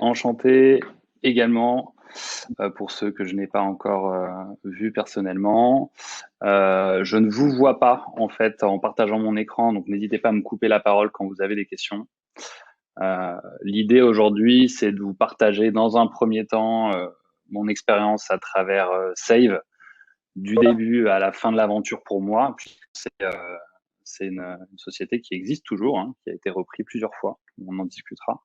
Enchanté également pour ceux que je n'ai pas encore vus personnellement. Je ne vous vois pas en fait en partageant mon écran, donc n'hésitez pas à me couper la parole quand vous avez des questions. L'idée aujourd'hui, c'est de vous partager dans un premier temps mon expérience à travers Save, du début à la fin de l'aventure pour moi. C'est une société qui existe toujours, hein, qui a été reprise plusieurs fois. On en discutera.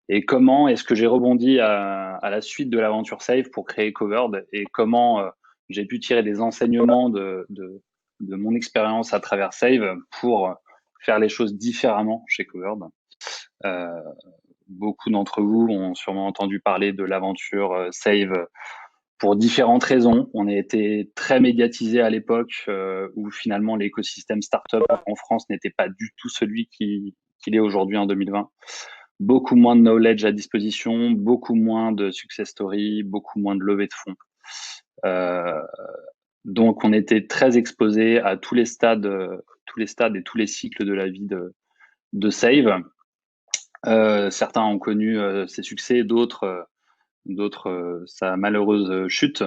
Et comment est-ce que j'ai rebondi à la suite de l'aventure Save pour créer Covered et comment j'ai pu tirer des enseignements de mon expérience à travers Save pour faire les choses différemment chez Covered. Euh, Beaucoup d'entre vous ont sûrement entendu parler de l'aventure Save pour différentes raisons. On a été très médiatisé à l'époque où finalement l'écosystème startup en France n'était pas du tout celui qu'il est aujourd'hui en 2020. Beaucoup moins de knowledge à disposition, beaucoup moins de success story, beaucoup moins de levée de fonds. Euh, donc, on était très exposé à tous les stades et tous les cycles de la vie de Save. Certains ont connu ses succès, d'autres sa malheureuse chute.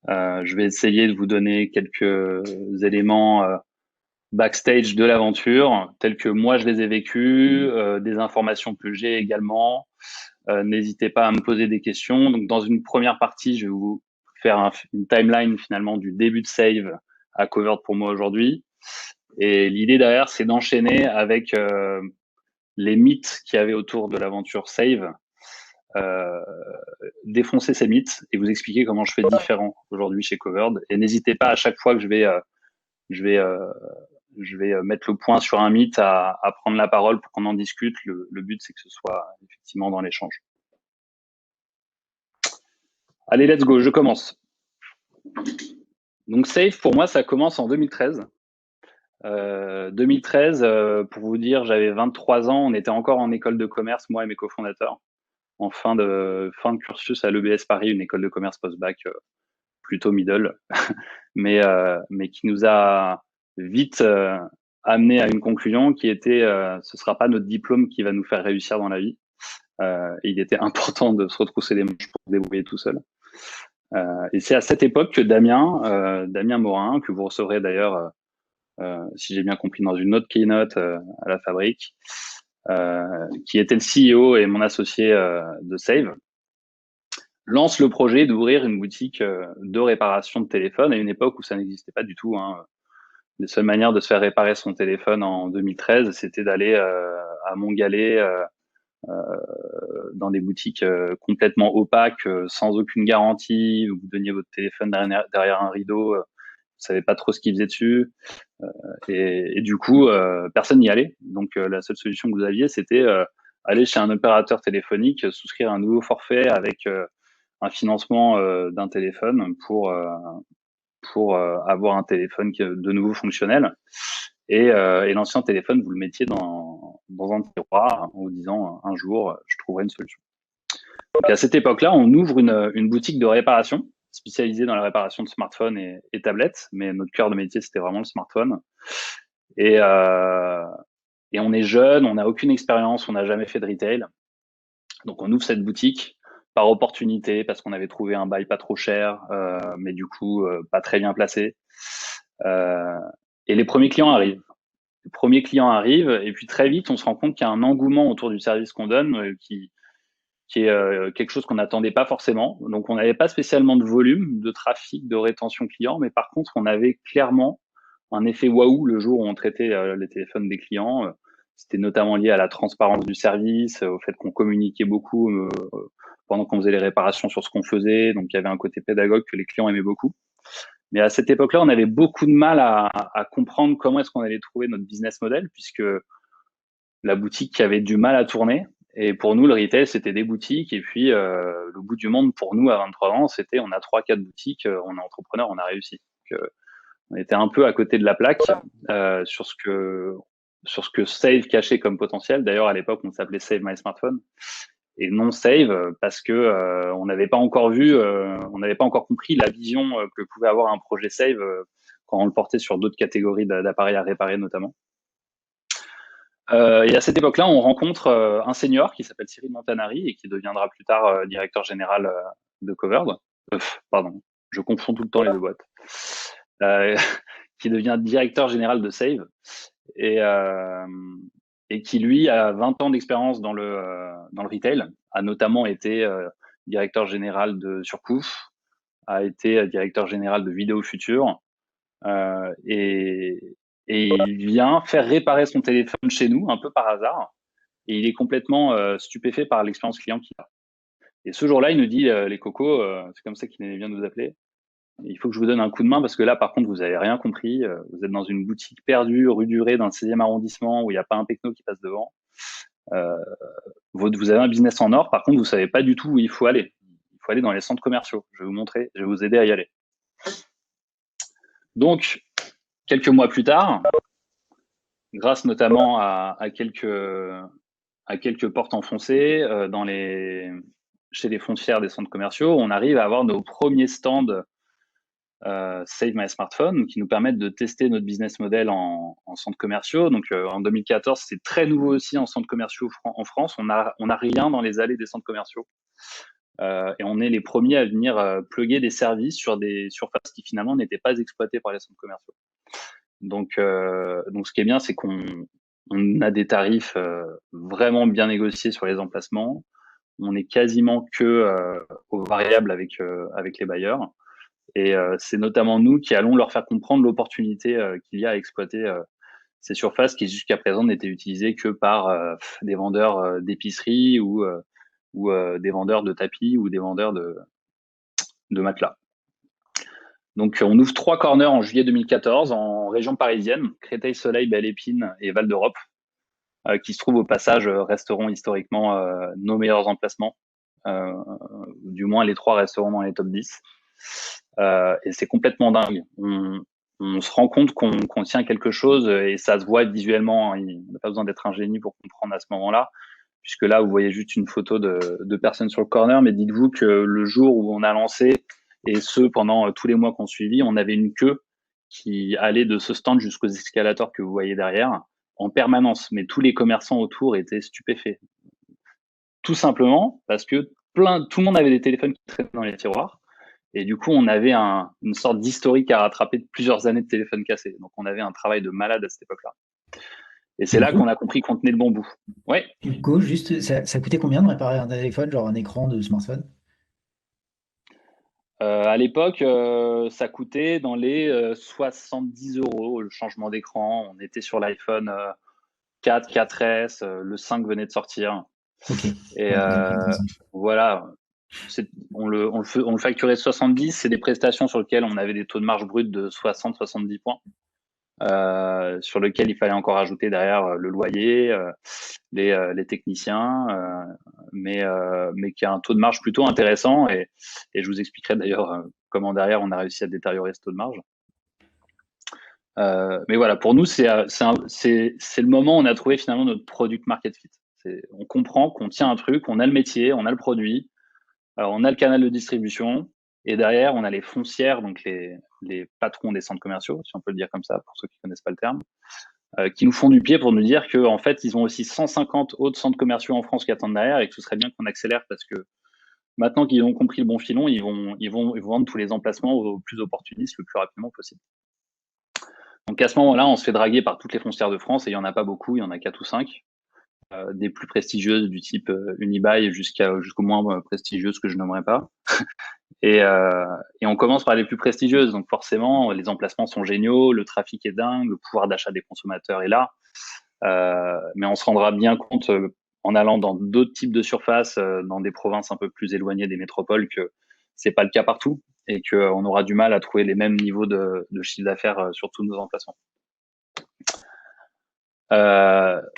Je vais essayer de vous donner quelques éléments backstage de l'aventure, tels que moi je les ai vécus, des informations que j'ai également. N'hésitez pas à me poser des questions. Donc, dans une première partie, je vais vous faire une timeline finalement du début de Save à Covered pour moi aujourd'hui. Et l'idée derrière, c'est d'enchaîner avec les mythes qu'il y avait autour de l'aventure Save, euh, défoncer ces mythes et vous expliquer comment je fais différent aujourd'hui chez Covered. Et n'hésitez pas à chaque fois que je vais, euh, je vais mettre le point sur un mythe à prendre la parole pour qu'on en discute. Le but, c'est que ce soit effectivement dans l'échange. Allez, let's go, je commence. Donc Safe, pour moi, ça commence en 2013. 2013, pour vous dire, j'avais 23 ans, on était encore en école de commerce, moi et mes cofondateurs, en fin de cursus à l'EBS Paris, une école de commerce post-bac plutôt middle, mais qui nous a vite amené à une conclusion qui était ce sera pas notre diplôme qui va nous faire réussir dans la vie. Et il était important de se retrousser les manches pour se débrouiller tout seul. Et c'est à cette époque que Damien Morin, que vous recevrez d'ailleurs, si j'ai bien compris, dans une autre keynote à la Fabrique, qui était le CEO et mon associé de Save, lance le projet d'ouvrir une boutique de réparation de téléphone à une époque où ça n'existait pas du tout. Hein. Les seules manières de se faire réparer son téléphone en 2013, c'était d'aller à Montgallet dans des boutiques complètement opaques, sans aucune garantie. Vous donniez votre téléphone derrière un rideau, vous savez pas trop ce qu'il faisait dessus. Et du coup, personne n'y allait. Donc, la seule solution que vous aviez, c'était aller chez un opérateur téléphonique, souscrire un nouveau forfait avec un financement d'un téléphone pour avoir un téléphone qui est de nouveau fonctionnel. Et l'ancien téléphone, vous le mettiez dans un tiroir en vous disant un jour, je trouverai une solution. Donc à cette époque-là, on ouvre une boutique de réparation spécialisée dans la réparation de smartphones et tablettes, mais notre cœur de métier, c'était vraiment le smartphone. Et, euh, et on est jeune, on n'a aucune expérience, on n'a jamais fait de retail. Donc on ouvre cette boutique par opportunité parce qu'on avait trouvé un bail pas trop cher, mais du coup pas très bien placé. Euh, et les premiers clients arrivent. Les premiers clients arrivent et puis très vite on se rend compte qu'il y a un engouement autour du service qu'on donne qui est quelque chose qu'on n'attendait pas forcément. Donc on n'avait pas spécialement de volume, de trafic, de rétention client, mais par contre on avait clairement un effet waouh le jour où on traitait les téléphones des clients. C'était notamment lié à la transparence du service, au fait qu'on communiquait beaucoup pendant qu'on faisait les réparations sur ce qu'on faisait. Donc il y avait un côté pédagogue que les clients aimaient beaucoup. Mais à cette époque-là, on avait beaucoup de mal à comprendre comment est-ce qu'on allait trouver notre business model, puisque la boutique qui avait du mal à tourner. Et pour nous, le retail, c'était des boutiques. Et puis, le bout du monde, pour nous, à 23 ans, c'était on a 3-4 boutiques, on est entrepreneur, on a réussi. Donc, on était un peu à côté de la plaque sur ce que Save cachait comme potentiel. D'ailleurs, à l'époque, on s'appelait Save My Smartphone et non Save parce que on n'avait pas encore compris la vision que pouvait avoir un projet Save quand on le portait sur d'autres catégories d'appareils à réparer notamment. Et à cette époque-là, on rencontre un senior qui s'appelle Cyril Montanari et qui deviendra plus tard directeur général de Covered. Pardon, je confonds tout le temps les deux boîtes. Euh, qui devient directeur général de Save et, euh, et qui, lui, a 20 ans d'expérience dans le retail, a notamment été directeur général de Surcouf, a été directeur général de Vidéo Future, euh, et, et il vient faire réparer son téléphone chez nous, un peu par hasard, et il est complètement stupéfait par l'expérience client qu'il a. Et ce jour-là, il nous dit, les cocos, c'est comme ça qu'il aimait bien nous appeler, il faut que je vous donne un coup de main parce que là, par contre, vous avez rien compris. Vous êtes dans une boutique perdue, rue du Ré, dans le 16e arrondissement, où il n'y a pas un techno qui passe devant. Euh, vous avez un business en or, par contre, vous savez pas du tout où il faut aller. Il faut aller dans les centres commerciaux. Je vais vous montrer, je vais vous aider à y aller. Donc, quelques mois plus tard, grâce notamment à quelques portes enfoncées chez les frontières des centres commerciaux, on arrive à avoir nos premiers stands Save My Smartphone qui nous permettent de tester notre business model en centres commerciaux. Donc en 2014, c'est très nouveau aussi en centres commerciaux en France. On a rien dans les allées des centres commerciaux. Et on est les premiers à venir plugger des services sur des surfaces qui finalement n'étaient pas exploitées par les centres commerciaux. Donc ce qui est bien, c'est qu'on a des tarifs vraiment bien négociés sur les emplacements. On est quasiment que aux variables avec les bailleurs. Et c'est notamment nous qui allons leur faire comprendre l'opportunité qu'il y a à exploiter ces surfaces qui jusqu'à présent n'étaient utilisées que par des vendeurs d'épicerie ou des vendeurs de tapis ou des vendeurs de matelas. Donc on ouvre 3 corners en juillet 2014 en région parisienne, Créteil, Soleil, Belle Épine et Val d'Europe, qui se trouvent au passage resteront historiquement nos meilleurs emplacements. Du moins les 3 resteront dans les top 10. Et c'est complètement dingue. On se rend compte qu'on tient quelque chose et ça se voit visuellement. On n'a pas besoin d'être un génie pour comprendre à ce moment-là, puisque là, vous voyez juste une photo de personnes sur le corner, mais dites-vous que le jour où on a lancé, et ce pendant tous les mois qu'on suivit, on avait une queue qui allait de ce stand jusqu'aux escalators que vous voyez derrière en permanence. Mais tous les commerçants autour étaient stupéfaits. Tout simplement parce que tout le monde avait des téléphones qui traînaient dans les tiroirs. Et du coup, on avait une sorte d'historique à rattraper de plusieurs années de téléphone cassé. Donc, on avait un travail de malade à cette époque-là. Et c'est là qu'on a compris qu'on tenait le bon bout. Ouais. Hugo, juste, ça coûtait combien de réparer un téléphone, genre un écran de smartphone? À l'époque, ça coûtait dans les 70 euros le changement d'écran. On était sur l'iPhone 4, 4S, le 5 venait de sortir. Ok, Et ouais, quand même intéressant. voilà, on le facturait 70. C'est des prestations sur lesquelles on avait des taux de marge brut de 60-70 points. Sur lequel il fallait encore ajouter derrière le loyer, les techniciens, mais qui a un taux de marge plutôt intéressant. Et je vous expliquerai d'ailleurs comment derrière on a réussi à détériorer ce taux de marge. Mais voilà, pour nous, c'est le moment où on a trouvé finalement notre product market fit. On comprend qu'on tient un truc, on a le métier, on a le produit, on a le canal de distribution, et derrière, on a les foncières, donc les patrons des centres commerciaux, si on peut le dire comme ça, pour ceux qui connaissent pas le terme, qui nous font du pied pour nous dire que en fait, ils ont aussi 150 autres centres commerciaux en France qui attendent derrière et que ce serait bien qu'on accélère parce que maintenant qu'ils ont compris le bon filon, ils vont vendre tous les emplacements au plus opportunistes le plus rapidement possible. Donc à ce moment-là, on se fait draguer par toutes les foncières de France et il y en a pas beaucoup, il y en a 4 ou 5, des plus prestigieuses du type Unibail jusqu'aux moins prestigieuses que je nommerai pas. Et on commence par les plus prestigieuses. Donc forcément, les emplacements sont géniaux, le trafic est dingue, le pouvoir d'achat des consommateurs est là. Mais on se rendra bien compte en allant dans d'autres types de surfaces, dans des provinces un peu plus éloignées des métropoles, que c'est pas le cas partout et qu'on aura du mal à trouver les mêmes niveaux de chiffre d'affaires sur tous nos emplacements.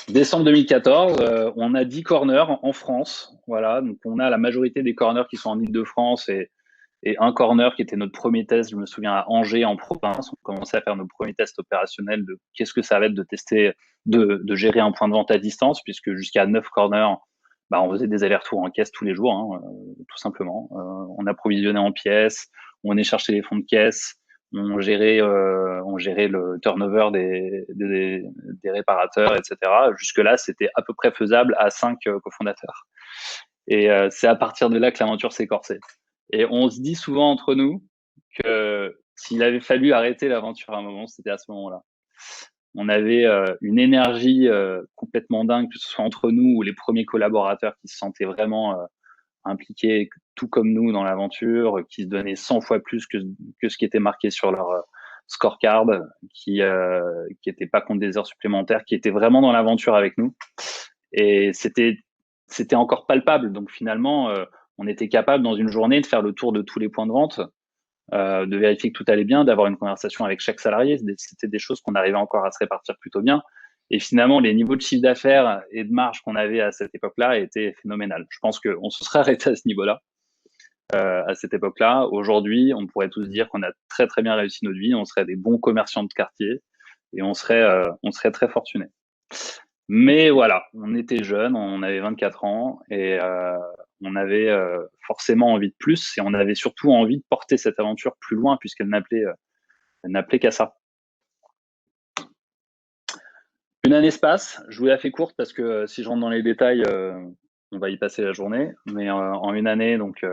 Décembre 2014, on a 10 corners en France. Voilà, donc on a la majorité des corners qui sont en Île-de-France et un corner qui était notre premier test, je me souviens, à Angers en province. On commençait à faire nos premiers tests opérationnels de qu'est-ce que ça va être de tester, de gérer un point de vente à distance, puisque jusqu'à 9 corners, bah, on faisait des allers-retours en caisse tous les jours, hein, tout simplement. On approvisionnait en pièces, on est chercher les fonds de caisse, on gérait le turnover des réparateurs, etc. Jusque-là, c'était à peu près faisable à 5 cofondateurs. Et c'est à partir de là que l'aventure s'est corsée. Et on se dit souvent entre nous que s'il avait fallu arrêter l'aventure à un moment, c'était à ce moment-là. On avait une énergie complètement dingue, que ce soit entre nous ou les premiers collaborateurs qui se sentaient vraiment impliqués tout comme nous dans l'aventure, qui se donnaient 100 fois plus que ce qui était marqué sur leur scorecard, qui n'étaient pas contre des heures supplémentaires, qui étaient vraiment dans l'aventure avec nous. Et c'était encore palpable. Donc finalement, on était capable dans une journée de faire le tour de tous les points de vente, de vérifier que tout allait bien, d'avoir une conversation avec chaque salarié. C'était des choses qu'on arrivait encore à se répartir plutôt bien. Et finalement, les niveaux de chiffre d'affaires et de marge qu'on avait à cette époque-là étaient phénoménales. Je pense qu'on se serait arrêté à ce niveau-là, à cette époque-là. Aujourd'hui, on pourrait tous dire qu'on a très très bien réussi notre vie, on serait des bons commerçants de quartier et on serait très fortunés. Mais voilà, on était jeunes, on avait 24 ans et on avait forcément envie de plus et on avait surtout envie de porter cette aventure plus loin puisqu'elle n'appelait qu'à ça. Une année se passe, je vous la fais courte parce que si je rentre dans les détails, on va y passer la journée. Mais en une année, donc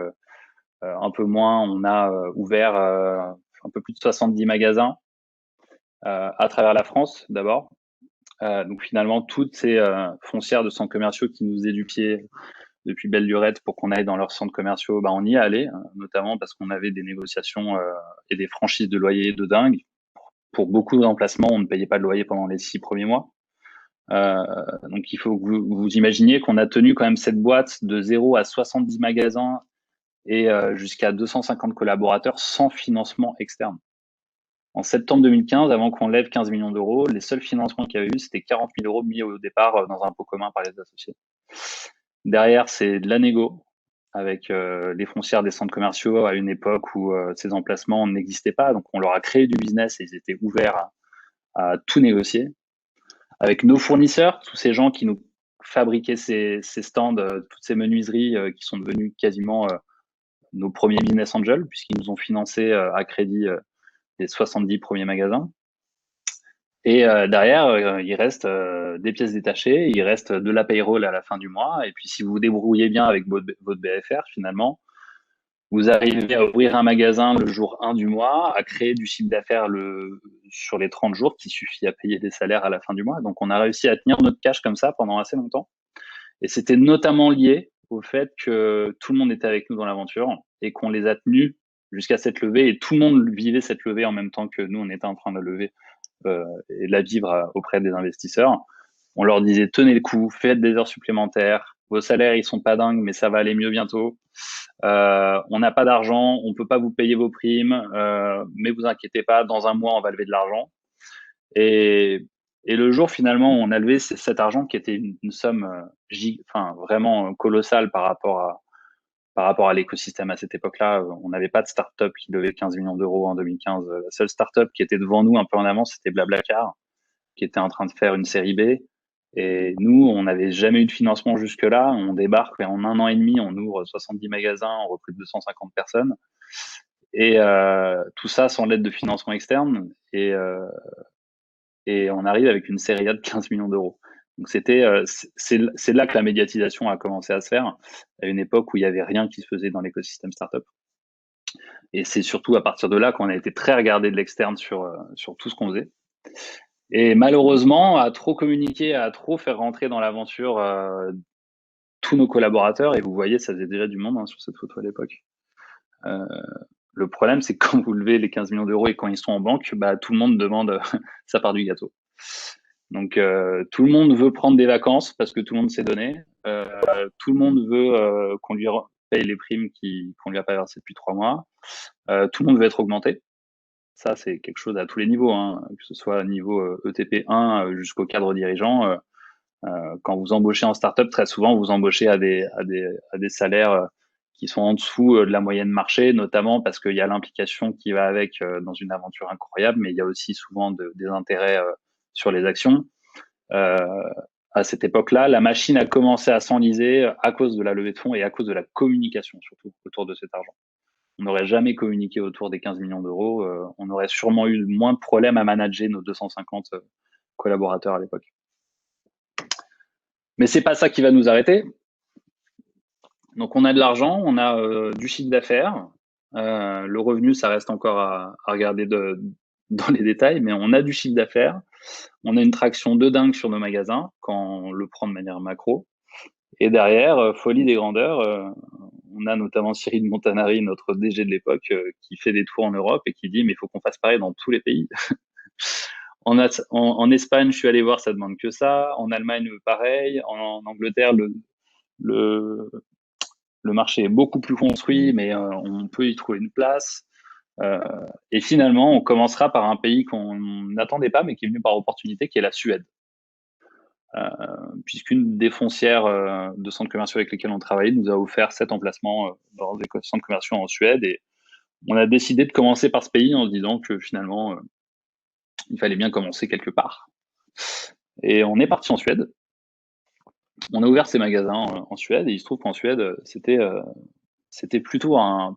un peu moins, on a ouvert un peu plus de 70 magasins à travers la France d'abord. Donc finalement, toutes ces foncières de centres commerciaux qui nous faisaient du pied depuis belle lurette pour qu'on aille dans leurs centres commerciaux, bah, on y est allé, notamment parce qu'on avait des négociations et des franchises de loyer de dingue. Pour beaucoup d'emplacements, on ne payait pas de loyer pendant les 6 premiers mois. Donc il faut que vous imaginiez qu'on a tenu quand même cette boîte de 0 à 70 magasins et jusqu'à 250 collaborateurs sans financement externe. En septembre 2015, avant qu'on lève 15 millions d'euros, les seuls financements qu'il y avait eu, c'était 40 000 euros mis au départ dans un pot commun par les associés. Derrière, c'est de la négo avec les foncières des centres commerciaux à une époque où ces emplacements n'existaient pas. Donc, on leur a créé du business et ils étaient ouverts à tout négocier. Avec nos fournisseurs, tous ces gens qui nous fabriquaient ces stands, toutes ces menuiseries qui sont devenues quasiment nos premiers business angels, puisqu'ils nous ont financé à crédit les 70 premiers magasins. Et derrière, il reste des pièces détachées, il reste de la payroll à la fin du mois. Et puis, si vous vous débrouillez bien avec votre BFR, finalement, vous arrivez à ouvrir un magasin le jour 1 du mois, à créer du chiffre d'affaires sur les 30 jours, qui suffit à payer des salaires à la fin du mois. Donc, on a réussi à tenir notre cash comme ça pendant assez longtemps. Et c'était notamment lié au fait que tout le monde était avec nous dans l'aventure et qu'on les a tenus jusqu'à cette levée. Et tout le monde vivait cette levée en même temps que nous, on était en train de lever et de la vivre auprès des investisseurs. On leur disait, tenez le coup, faites des heures supplémentaires, vos salaires, ils sont pas dingues, mais ça va aller mieux bientôt. On n'a pas d'argent, on peut pas vous payer vos primes, mais vous inquiétez pas, dans un mois, on va lever de l'argent. Et, et le jour, finalement, où on a levé cet argent qui était une somme vraiment colossale par rapport à l'écosystème à cette époque-là. On n'avait pas de start-up qui levait 15 millions d'euros en 2015. La seule start-up qui était devant nous un peu en avance, c'était Blablacar, qui était en train de faire une série B. Et nous, on n'avait jamais eu de financement jusque-là. On débarque et en un an et demi, on ouvre 70 magasins, on recrute 250 personnes. Et tout ça sans l'aide de financement externe. Et on arrive avec une série A de 15 millions d'euros. Donc c'est là que la médiatisation a commencé à se faire, à une époque où il n'y avait rien qui se faisait dans l'écosystème startup. Et c'est surtout à partir de là qu'on a été très regardé de l'externe sur tout ce qu'on faisait. Et malheureusement, à trop communiquer, à trop faire rentrer dans l'aventure tous nos collaborateurs, et vous voyez, ça faisait déjà du monde sur cette photo à l'époque. Le problème, c'est que quand vous levez les 15 millions d'euros et quand ils sont en banque, bah, tout le monde demande sa part du gâteau. Donc, tout le monde veut prendre des vacances parce que tout le monde s'est donné. Tout le monde veut qu'on lui paye les primes qu'on lui a pas versées depuis 3 mois. Tout le monde veut être augmenté. Ça, c'est quelque chose à tous les niveaux, hein, que ce soit niveau ETP 1 jusqu'au cadre dirigeant. Quand vous embauchez en startup, très souvent, vous embauchez à des salaires qui sont en dessous de la moyenne marché, notamment parce qu'il y a l'implication qui va avec dans une aventure incroyable, mais il y a aussi souvent des intérêts sur les actions. À cette époque-là, la machine a commencé à s'enliser à cause de la levée de fonds et à cause de la communication, surtout, autour de cet argent. on n'aurait jamais communiqué autour des 15 millions d'euros. On aurait sûrement eu moins de problèmes à manager nos 250 collaborateurs à l'époque. Mais c'est pas ça qui va nous arrêter. Donc, on a de l'argent, on a du chiffre d'affaires. Le revenu, ça reste encore à regarder dans les détails, mais on a du chiffre d'affaires. On a une traction de dingue sur nos magasins quand on le prend de manière macro. Et derrière, folie des grandeurs, on a notamment Cyril Montanari, notre DG de l'époque, qui fait des tours en Europe et qui dit mais il faut qu'on fasse pareil dans tous les pays. En Espagne, je suis allé voir, ça demande que ça. En Allemagne, pareil. En Angleterre, le, le marché est beaucoup plus construit, mais on peut y trouver une place. Et finalement, on commencera par un pays qu'on n'attendait pas, mais qui est venu par opportunité, qui est la Suède. Puisqu'une des foncières de centres commerciaux avec lesquels on travaillait nous a offert 7 emplacements dans des centres commerciaux en Suède. Et on a décidé de commencer par ce pays en se disant que finalement, il fallait bien commencer quelque part. Et on est parti en Suède. On a ouvert ces magasins en Suède et il se trouve qu'en Suède, c'était plutôt un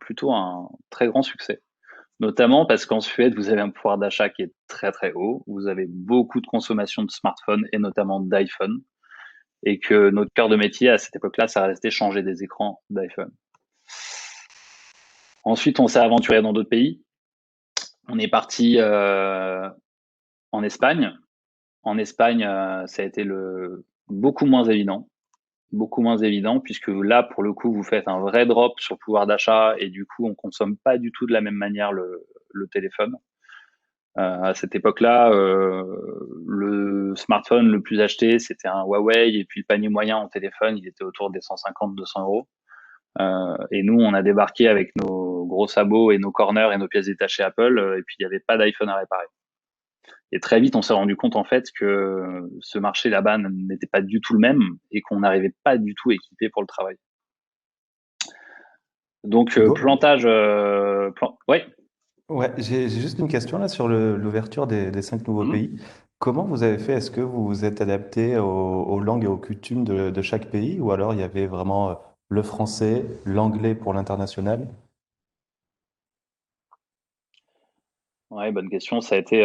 très grand succès. Notamment parce qu'en Suède, vous avez un pouvoir d'achat qui est très très haut. Vous avez beaucoup de consommation de smartphones et notamment d'iPhone. Et que notre cœur de métier à cette époque-là, ça restait changer des écrans d'iPhone. Ensuite, on s'est aventuré dans d'autres pays. On est parti en Espagne. En Espagne, ça a été beaucoup moins évident. Beaucoup moins évident, puisque là, pour le coup, vous faites un vrai drop sur le pouvoir d'achat et du coup, on consomme pas du tout de la même manière le téléphone. À cette époque-là, le smartphone le plus acheté, c'était un Huawei, et puis le panier moyen en téléphone, il était autour des 150-200 euros. Et nous, on a débarqué avec nos gros sabots et nos corners et nos pièces détachées Apple, et puis il n'y avait pas d'iPhone à réparer. Et très vite, on s'est rendu compte en fait que ce marché là-bas n'était pas du tout le même et qu'on n'arrivait pas du tout équipé pour le travail. Donc Hugo? plantage, ouais. Ouais, j'ai juste une question là sur l'ouverture des 5 nouveaux Mhm. pays. Comment vous avez fait? Est-ce que vous vous êtes adapté aux langues et aux coutumes de chaque pays ou alors il y avait vraiment le français, l'anglais pour l'international? Ouais, bonne question. Ça a été,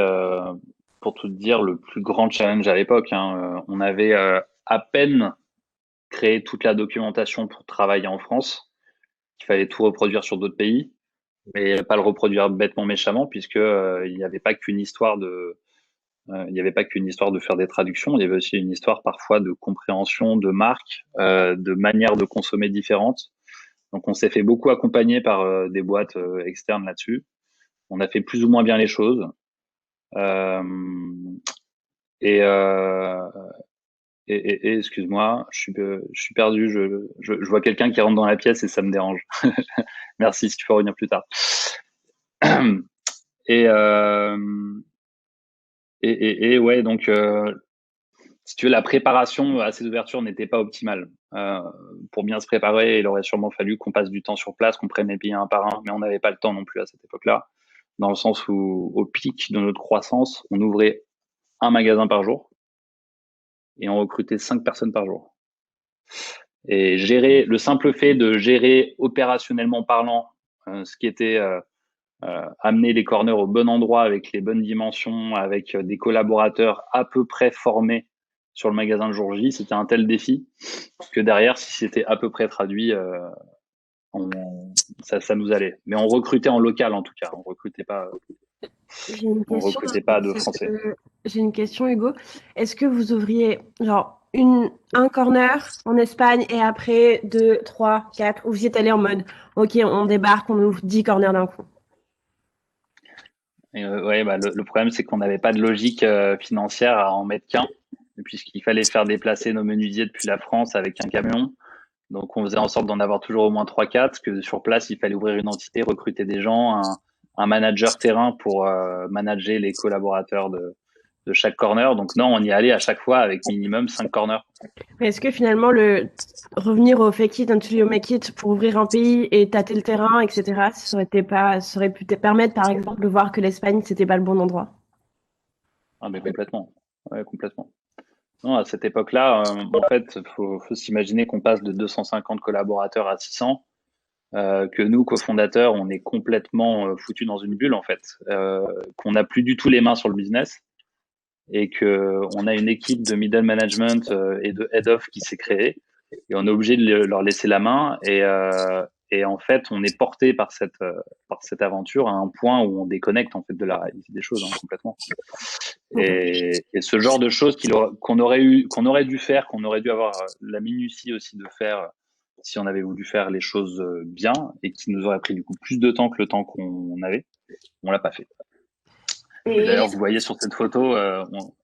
pour tout dire, le plus grand challenge à l'époque, hein. On avait à peine créé toute la documentation pour travailler en France. Il fallait tout reproduire sur d'autres pays, mais pas le reproduire bêtement méchamment, puisque il n'y avait pas qu'une histoire il n'y avait pas qu'une histoire de faire des traductions. Il y avait aussi une histoire parfois de compréhension de marques, de manières de consommer différentes. Donc, on s'est fait beaucoup accompagner par des boîtes externes là-dessus. On a fait plus ou moins bien les choses. Euh, et, euh, excuse-moi, je suis perdu. Je vois quelqu'un qui rentre dans la pièce et ça me dérange. Merci, si tu peux revenir plus tard. Et, euh, ouais, donc si tu veux, la préparation à ces ouvertures n'était pas optimale. Pour bien se préparer, il aurait sûrement fallu qu'on passe du temps sur place, qu'on prenne les billets un par un, mais on n'avait pas le temps non plus à cette époque-là, dans le sens où, au pic de notre croissance, on ouvrait un magasin par jour et on recrutait 5 personnes par jour. Et gérer, le simple fait de gérer opérationnellement parlant, ce qui était amener les corners au bon endroit avec les bonnes dimensions, avec des collaborateurs à peu près formés sur le magasin le jour J, c'était un tel défi que derrière, si c'était à peu près traduit, on, ça nous allait. Mais on recrutait en local en tout cas, J'ai une on question. recrutait pas de Est-ce français. que- J'ai une question, Hugo. Est-ce que vous ouvriez genre un corner en Espagne et après deux, trois, quatre, ou vous y êtes allé en mode, ok, on débarque, on ouvre 10 corners d'un coup? Et, ouais, bah, le problème c'est qu'on n'avait pas de logique financière à en mettre qu'un, puisqu'il fallait faire déplacer nos menuisiers depuis la France avec un camion. Donc, on faisait en sorte d'en avoir toujours au moins 3-4, que sur place, il fallait ouvrir une entité, recruter des gens, un manager terrain pour manager les collaborateurs de chaque corner. Donc, non, on y allait à chaque fois avec minimum 5 corners. Mais est-ce que finalement, le revenir au fake it until you make it pour ouvrir un pays et tâter le terrain, etc., ça aurait pu te permettre, par exemple, de voir que l'Espagne, c'était pas le bon endroit? Ah, mais complètement. Ouais, complètement. Non, à cette époque-là, en fait, faut s'imaginer qu'on passe de 250 collaborateurs à 600. que nous, cofondateurs, on est complètement foutus dans une bulle en fait, qu'on n'a plus du tout les mains sur le business et que on a une équipe de middle management et de head of qui s'est créée et on est obligé de leur laisser la main et en fait on est porté par cette aventure à un point où on déconnecte en fait de la réalité des choses complètement. Et ce genre de choses qu'on aurait dû faire, qu'on aurait dû avoir la minutie aussi de faire si on avait voulu faire les choses bien et qui nous aurait pris du coup plus de temps que le temps qu'on avait, on l'a pas fait. Et d'ailleurs, vous voyez sur cette photo,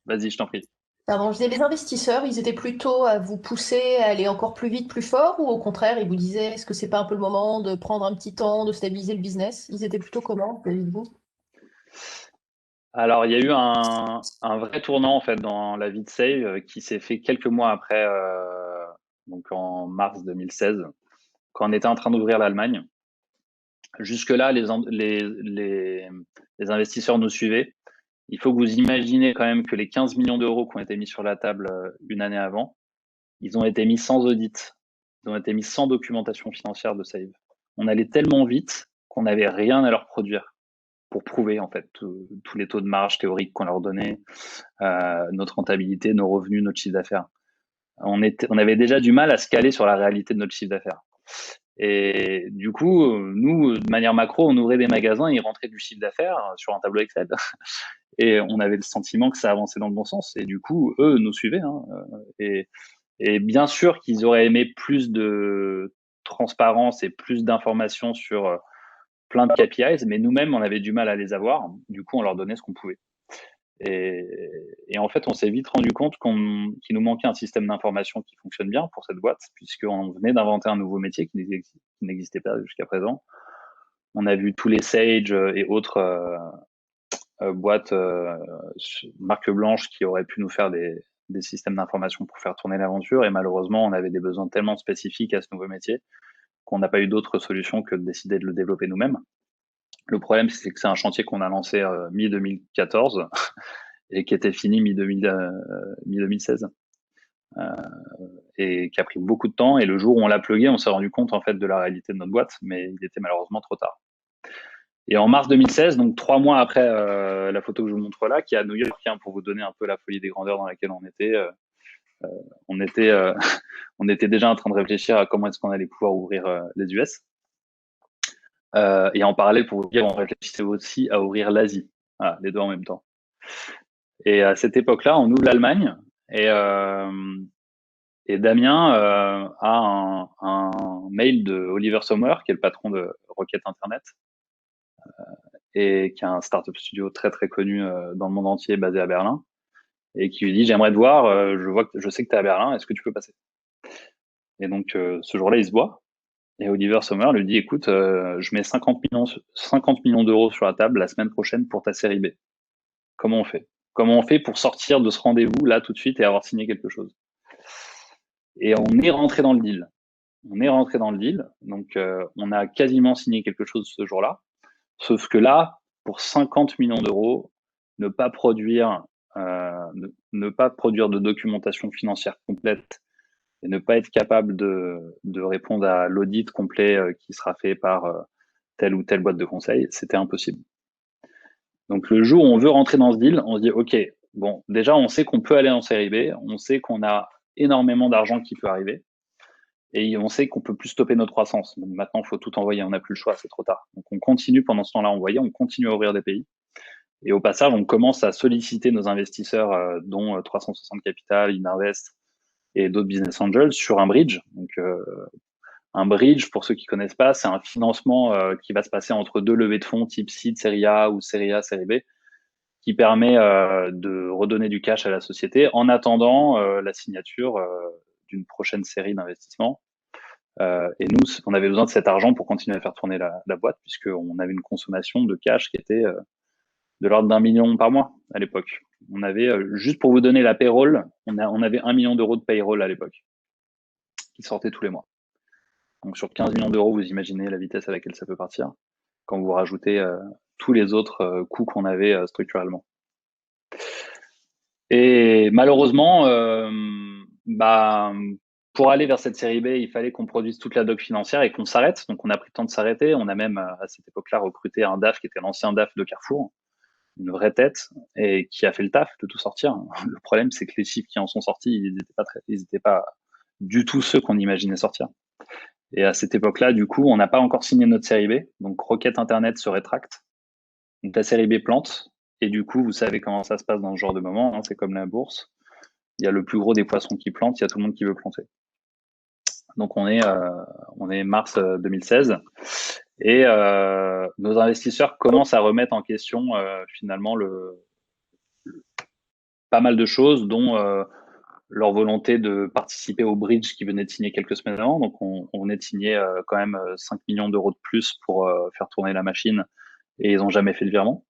vas-y, je t'en prie. Pardon, je disais, les investisseurs, ils étaient plutôt à vous pousser à aller encore plus vite, plus fort, ou au contraire, ils vous disaient, est-ce que c'est pas un peu le moment de prendre un petit temps, de stabiliser le business? Ils étaient plutôt comment, vis-à-vis de vous? Alors, il y a eu un vrai tournant en fait dans la vie de Save qui s'est fait quelques mois après, donc en mars 2016, quand on était en train d'ouvrir l'Allemagne. Jusque-là, les investisseurs nous suivaient. Il faut que vous imaginez quand même que les 15 millions d'euros qui ont été mis sur la table une année avant, ils ont été mis sans audit, ils ont été mis sans documentation financière de Save. On allait tellement vite qu'on n'avait rien à leur produire pour prouver en fait tous les taux de marge théoriques qu'on leur donnait, notre rentabilité, nos revenus, notre chiffre d'affaires. On avait déjà du mal à se caler sur la réalité de notre chiffre d'affaires. Et du coup, nous, de manière macro, on ouvrait des magasins, ils rentraient du chiffre d'affaires sur un tableau Excel. Et on avait le sentiment que ça avançait dans le bon sens. Et du coup, eux nous suivaient. Et bien sûr qu'ils auraient aimé plus de transparence et plus d'informations sur plein de KPIs, mais nous-mêmes, on avait du mal à les avoir. Du coup, on leur donnait ce qu'on pouvait. Et en fait, on s'est vite rendu compte qu'il nous manquait un système d'information qui fonctionne bien pour cette boîte, puisqu'on venait d'inventer un nouveau métier qui n'existait pas jusqu'à présent. On a vu tous les Sage et autres boîtes marque blanche qui auraient pu nous faire des systèmes d'information pour faire tourner l'aventure. Et malheureusement, on avait des besoins tellement spécifiques à ce nouveau métier qu'on n'a pas eu d'autre solution que de décider de le développer nous-mêmes. Le problème, c'est que c'est un chantier qu'on a lancé mi-2014 et qui était fini mi-2016 et qui a pris beaucoup de temps. Et le jour où on l'a plugué, on s'est rendu compte en fait de la réalité de notre boîte, mais il était malheureusement trop tard. Et en mars 2016, donc 3 mois après la photo que je vous montre là, qui est à New York, pour vous donner un peu la folie des grandeurs dans laquelle on était, on était déjà en train de réfléchir à comment est-ce qu'on allait pouvoir ouvrir les US. Et en parallèle, pour vous dire, on réfléchissait aussi à ouvrir l'Asie, voilà, les deux en même temps. Et à cette époque-là, on ouvre l'Allemagne et Damien a un mail de Oliver Sommer, qui est le patron de Rocket Internet, et qui a un startup studio très très connu dans le monde entier, basé à Berlin, et qui lui dit j'aimerais te voir, je sais que tu es à Berlin, est-ce que tu peux passer? Et donc ce jour-là, il se voit, et Oliver Sommer lui dit écoute, je mets 50 millions d'euros sur la table la semaine prochaine pour ta série B. Comment on fait? Comment on fait pour sortir de ce rendez-vous là tout de suite et avoir signé quelque chose? Et on est rentré dans le deal. Donc on a quasiment signé quelque chose ce jour-là. Sauf que là, pour 50 millions d'euros, ne pas produire de documentation financière complète et ne pas être capable de répondre à l'audit complet qui sera fait par telle ou telle boîte de conseil, c'était impossible. Donc le jour où on veut rentrer dans ce deal, on se dit ok, bon, déjà on sait qu'on peut aller en série B, on sait qu'on a énormément d'argent qui peut arriver. Et on sait qu'on peut plus stopper notre croissance. Maintenant, il faut tout envoyer. On n'a plus le choix, c'est trop tard. Donc, on continue pendant ce temps-là à envoyer, on continue à ouvrir des pays. Et au passage, on commence à solliciter nos investisseurs, dont 360 Capital, Ininvest et d'autres business angels sur un bridge. Donc, un bridge, pour ceux qui connaissent pas, c'est un financement qui va se passer entre deux levées de fonds type seed, série A ou série A, série B, qui permet de redonner du cash à la société en attendant la signature d'une prochaine série d'investissements. Et nous, on avait besoin de cet argent pour continuer à faire tourner la boîte, puisqu'on avait une consommation de cash qui était de l'ordre d'1 million par mois à l'époque. On avait, juste pour vous donner la payroll, on avait 1 million d'euros de payroll à l'époque, qui sortait tous les mois. Donc sur 15 millions d'euros, vous imaginez la vitesse à laquelle ça peut partir, quand vous rajoutez tous les autres coûts qu'on avait structurellement. Et malheureusement, pour aller vers cette série B, il fallait qu'on produise toute la doc financière et qu'on s'arrête. Donc, on a pris le temps de s'arrêter. On a même, à cette époque-là, recruté un DAF qui était l'ancien DAF de Carrefour, une vraie tête, et qui a fait le taf de tout sortir. Le problème, c'est que les chiffres qui en sont sortis, ils étaient pas du tout ceux qu'on imaginait sortir. Et à cette époque-là, du coup, on n'a pas encore signé notre série B. Donc, Rocket Internet se rétracte. Donc, la série B plante. Et du coup, vous savez comment ça se passe dans ce genre de moment. Hein, c'est comme la bourse. Il y a le plus gros des poissons qui plantent. Il y a tout le monde qui veut planter. Donc, on est mars 2016. Et nos investisseurs commencent à remettre en question, finalement, pas mal de choses, dont leur volonté de participer au bridge qui venait de signer quelques semaines avant. Donc, on venait de signer quand même 5 millions d'euros de plus pour faire tourner la machine, et ils n'ont jamais fait le virement.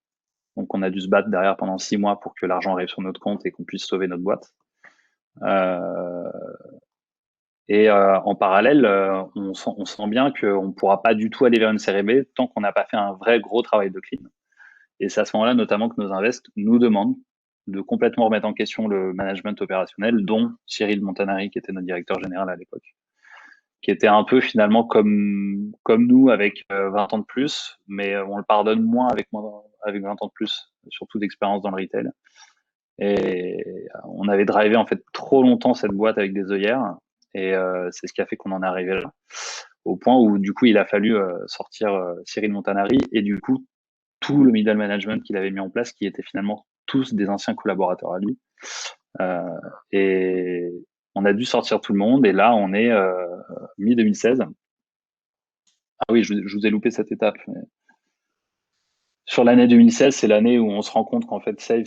Donc, on a dû se battre derrière pendant 6 mois pour que l'argent arrive sur notre compte et qu'on puisse sauver notre boîte. En parallèle, on sent bien qu'on ne pourra pas du tout aller vers une série B tant qu'on n'a pas fait un vrai gros travail de clean. Et c'est à ce moment-là, notamment, que nos invests nous demandent de complètement remettre en question le management opérationnel, dont Cyril Montanari, qui était notre directeur général à l'époque, qui était un peu finalement comme nous, avec 20 ans de plus, mais on le pardonne moins avec 20 ans de plus, surtout d'expérience dans le retail. Et on avait drivé en fait trop longtemps cette boîte avec des œillères, et c'est ce qui a fait qu'on en est arrivé là, au point où du coup il a fallu sortir Cyril Montanari, et du coup tout le middle management qu'il avait mis en place, qui étaient finalement tous des anciens collaborateurs à lui. Et on a dû sortir tout le monde, et là on est mi-2016. Ah oui, je vous ai loupé cette étape. Mais sur l'année 2016, c'est l'année où on se rend compte qu'en fait Save,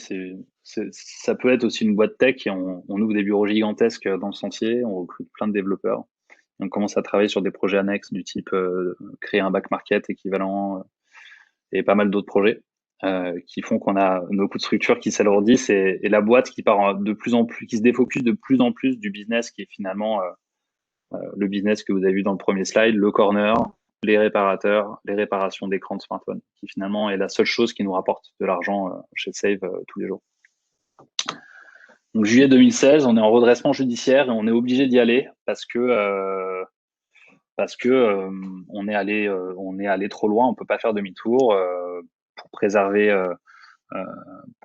ça peut être aussi une boîte tech, et on ouvre des bureaux gigantesques dans le Sentier, on recrute plein de développeurs. On commence à travailler sur des projets annexes du type créer un back market équivalent, et pas mal d'autres projets qui font qu'on a nos coûts de structure qui s'alourdissent, et la boîte qui part de plus en plus, qui se défocus de plus en plus du business qui est finalement le business que vous avez vu dans le premier slide, le corner, les réparateurs, les réparations d'écrans de smartphone, qui finalement est la seule chose qui nous rapporte de l'argent chez Save tous les jours. Donc juillet 2016, on est en redressement judiciaire, et on est obligé d'y aller parce que on est allé trop loin, on peut pas faire demi-tour pour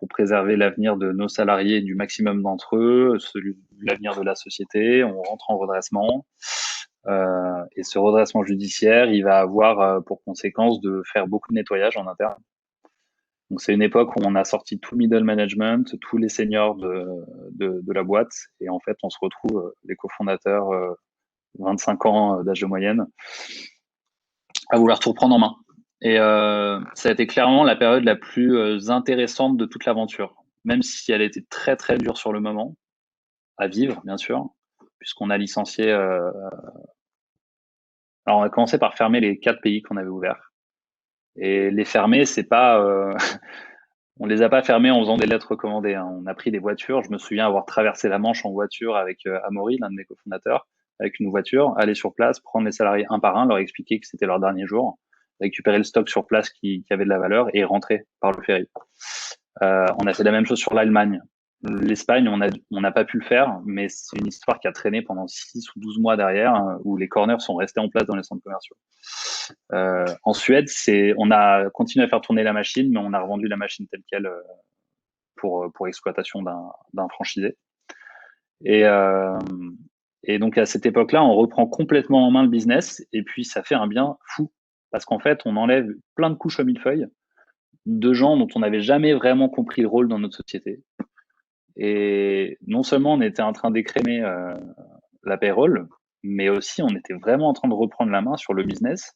préserver l'avenir de nos salariés et du maximum d'entre eux, l'avenir de la société. On rentre en redressement, et ce redressement judiciaire, il va avoir pour conséquence de faire beaucoup de nettoyage en interne. Donc c'est une époque où on a sorti tout le middle management, tous les seniors de la boîte, et en fait on se retrouve, les cofondateurs, 25 ans d'âge de moyenne, à vouloir tout reprendre en main. Et ça a été clairement la période la plus intéressante de toute l'aventure, même si elle était très très dure sur le moment, à vivre bien sûr, puisqu'on a licencié. Alors on a commencé par fermer les 4 pays qu'on avait ouverts. Et les fermer, c'est pas, on les a pas fermés en faisant des lettres recommandées, hein. On a pris des voitures. Je me souviens avoir traversé la Manche en voiture avec Amaury, l'un de mes cofondateurs, avec une voiture, aller sur place, prendre les salariés un par un, leur expliquer que c'était leur dernier jour, récupérer le stock sur place qui avait de la valeur, et rentrer par le ferry. On a fait la même chose sur l'Allemagne. L'Espagne, on n'a pas pu le faire, mais c'est une histoire qui a traîné pendant 6 ou 12 mois derrière, où les corners sont restés en place dans les centres commerciaux. En Suède, on a continué à faire tourner la machine, mais on a revendu la machine telle quelle pour exploitation d'un franchisé. Et donc à cette époque-là, on reprend complètement en main le business, et puis ça fait un bien fou, parce qu'en fait, on enlève plein de couches au millefeuille de gens dont on n'avait jamais vraiment compris le rôle dans notre société. Et non seulement on était en train d'écrémer la payroll, mais aussi on était vraiment en train de reprendre la main sur le business.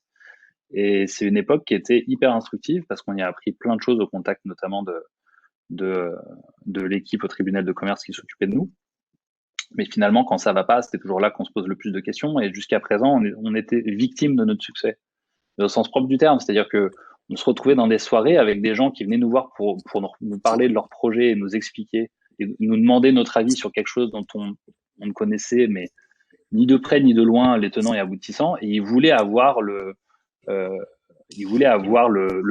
Et c'est une époque qui était hyper instructive, parce qu'on y a appris plein de choses au contact notamment de l'équipe au tribunal de commerce qui s'occupait de nous. Mais finalement, quand ça va pas, c'était toujours là qu'on se pose le plus de questions. Et jusqu'à présent, on était victime de notre succès, au sens propre du terme. C'est-à-dire que on se retrouvait dans des soirées avec des gens qui venaient nous voir pour nous parler de leur projet et nous expliquer, et nous demander notre avis sur quelque chose dont on ne connaissait, mais ni de près ni de loin, les tenants et aboutissants. Et ils voulaient avoir le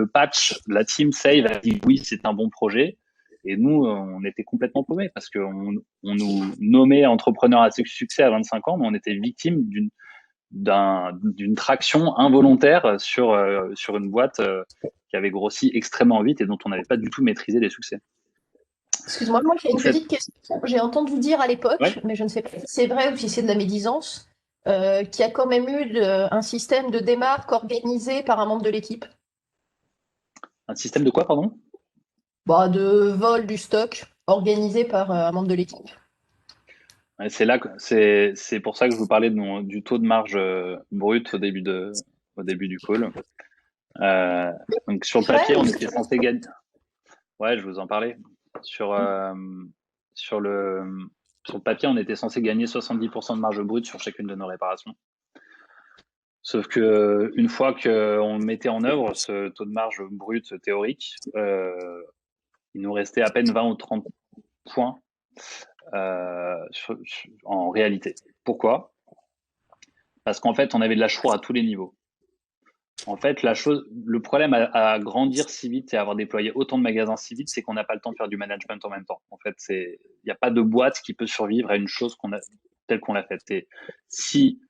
patch. La team Save a dit oui, c'est un bon projet. Et nous, on était complètement paumés parce qu'on nous nommait entrepreneurs à succès à 25 ans, mais on était victime d'une traction involontaire sur une boîte qui avait grossi extrêmement vite et dont on n'avait pas du tout maîtrisé les succès. Excuse-moi, moi j'ai une petite question. J'ai entendu dire à l'époque, Ouais. mais je ne sais pas si c'est vrai ou si c'est de la médisance, qu'il y a quand même eu un système de démarque organisé par un membre de l'équipe. Un système de quoi, pardon? Bah, de vol du stock organisé par un membre de l'équipe. Ouais, c'est pour ça que je vous parlais du taux de marge brut au début du call. Donc sur le papier, on était censé gagner. Ouais, je vous en parlais. Sur le papier, on était censé gagner 70% de marge brute sur chacune de nos réparations. Sauf que une fois qu'on mettait en œuvre ce taux de marge brut théorique, il nous restait à peine 20 ou 30 points en réalité. Pourquoi? Parce qu'en fait, on avait de la choix à tous les niveaux. En fait, le problème à grandir si vite et à avoir déployé autant de magasins si vite, c'est qu'on n'a pas le temps de faire du management en même temps. En fait, il n'y a pas de boîte qui peut survivre à une chose telle qu'on l'a faite. Et si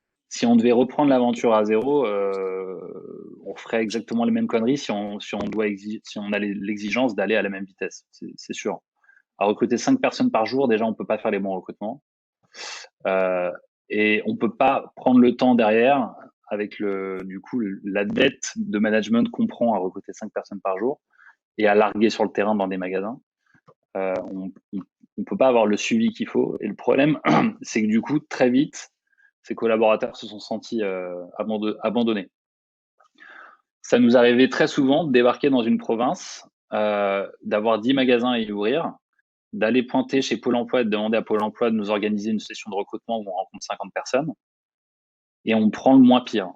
on devait reprendre l'aventure à zéro, on ferait exactement les mêmes conneries si on a l'exigence d'aller à la même vitesse. C'est sûr. À recruter 5 personnes par jour, déjà, on peut pas faire les bons recrutements. Et on peut pas prendre le temps derrière avec la dette de management qu'on prend à recruter 5 personnes par jour et à larguer sur le terrain dans des magasins. On peut pas avoir le suivi qu'il faut. Et le problème, c'est que du coup, très vite, ces collaborateurs se sont sentis abandonnés. Ça nous arrivait très souvent de débarquer dans une province, d'avoir 10 magasins à y ouvrir, d'aller pointer chez Pôle emploi et de demander à Pôle emploi de nous organiser une session de recrutement où on rencontre 50 personnes. Et on prend le moins pire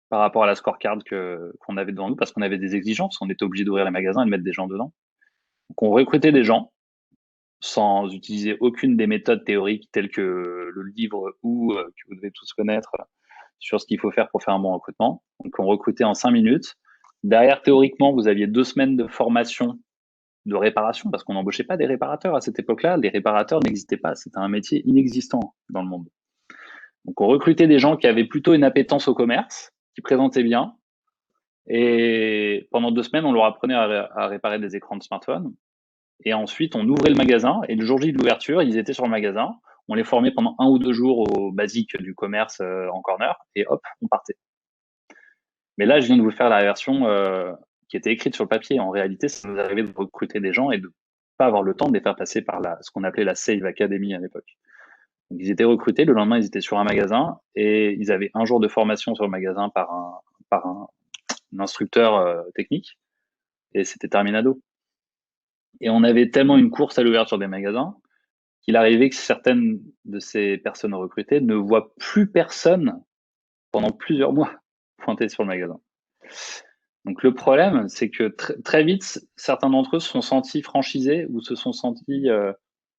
par rapport à la scorecard qu'on avait devant nous parce qu'on avait des exigences. On était obligé d'ouvrir les magasins et de mettre des gens dedans. Donc, on recrutait des gens sans utiliser aucune des méthodes théoriques telles que le livre ou que vous devez tous connaître sur ce qu'il faut faire pour faire un bon recrutement. Donc, on recrutait en 5 minutes. Derrière, théoriquement, vous aviez 2 semaines de formation de réparation parce qu'on n'embauchait pas des réparateurs à cette époque-là. Les réparateurs n'existaient pas. C'était un métier inexistant dans le monde. Donc, on recrutait des gens qui avaient plutôt une appétence au commerce, qui présentaient bien. Et pendant 2 semaines, on leur apprenait à réparer des écrans de smartphone. Et ensuite, on ouvrait le magasin. Et le jour J de l'ouverture, ils étaient sur le magasin. On les formait pendant 1 ou 2 jours aux basiques du commerce en corner. Et hop, on partait. Mais là, je viens de vous faire la version qui était écrite sur le papier. En réalité, ça nous arrivait de recruter des gens et de pas avoir le temps de les faire passer par ce qu'on appelait la Save Academy à l'époque. Donc, ils étaient recrutés, le lendemain, ils étaient sur un magasin et ils avaient 1 jour de formation sur le magasin par un instructeur technique et c'était terminado. Et on avait tellement une course à l'ouverture des magasins qu'il arrivait que certaines de ces personnes recrutées ne voient plus personne pendant plusieurs mois pointer sur le magasin. Donc le problème, c'est que très vite, certains d'entre eux se sont sentis franchisés ou se sont sentis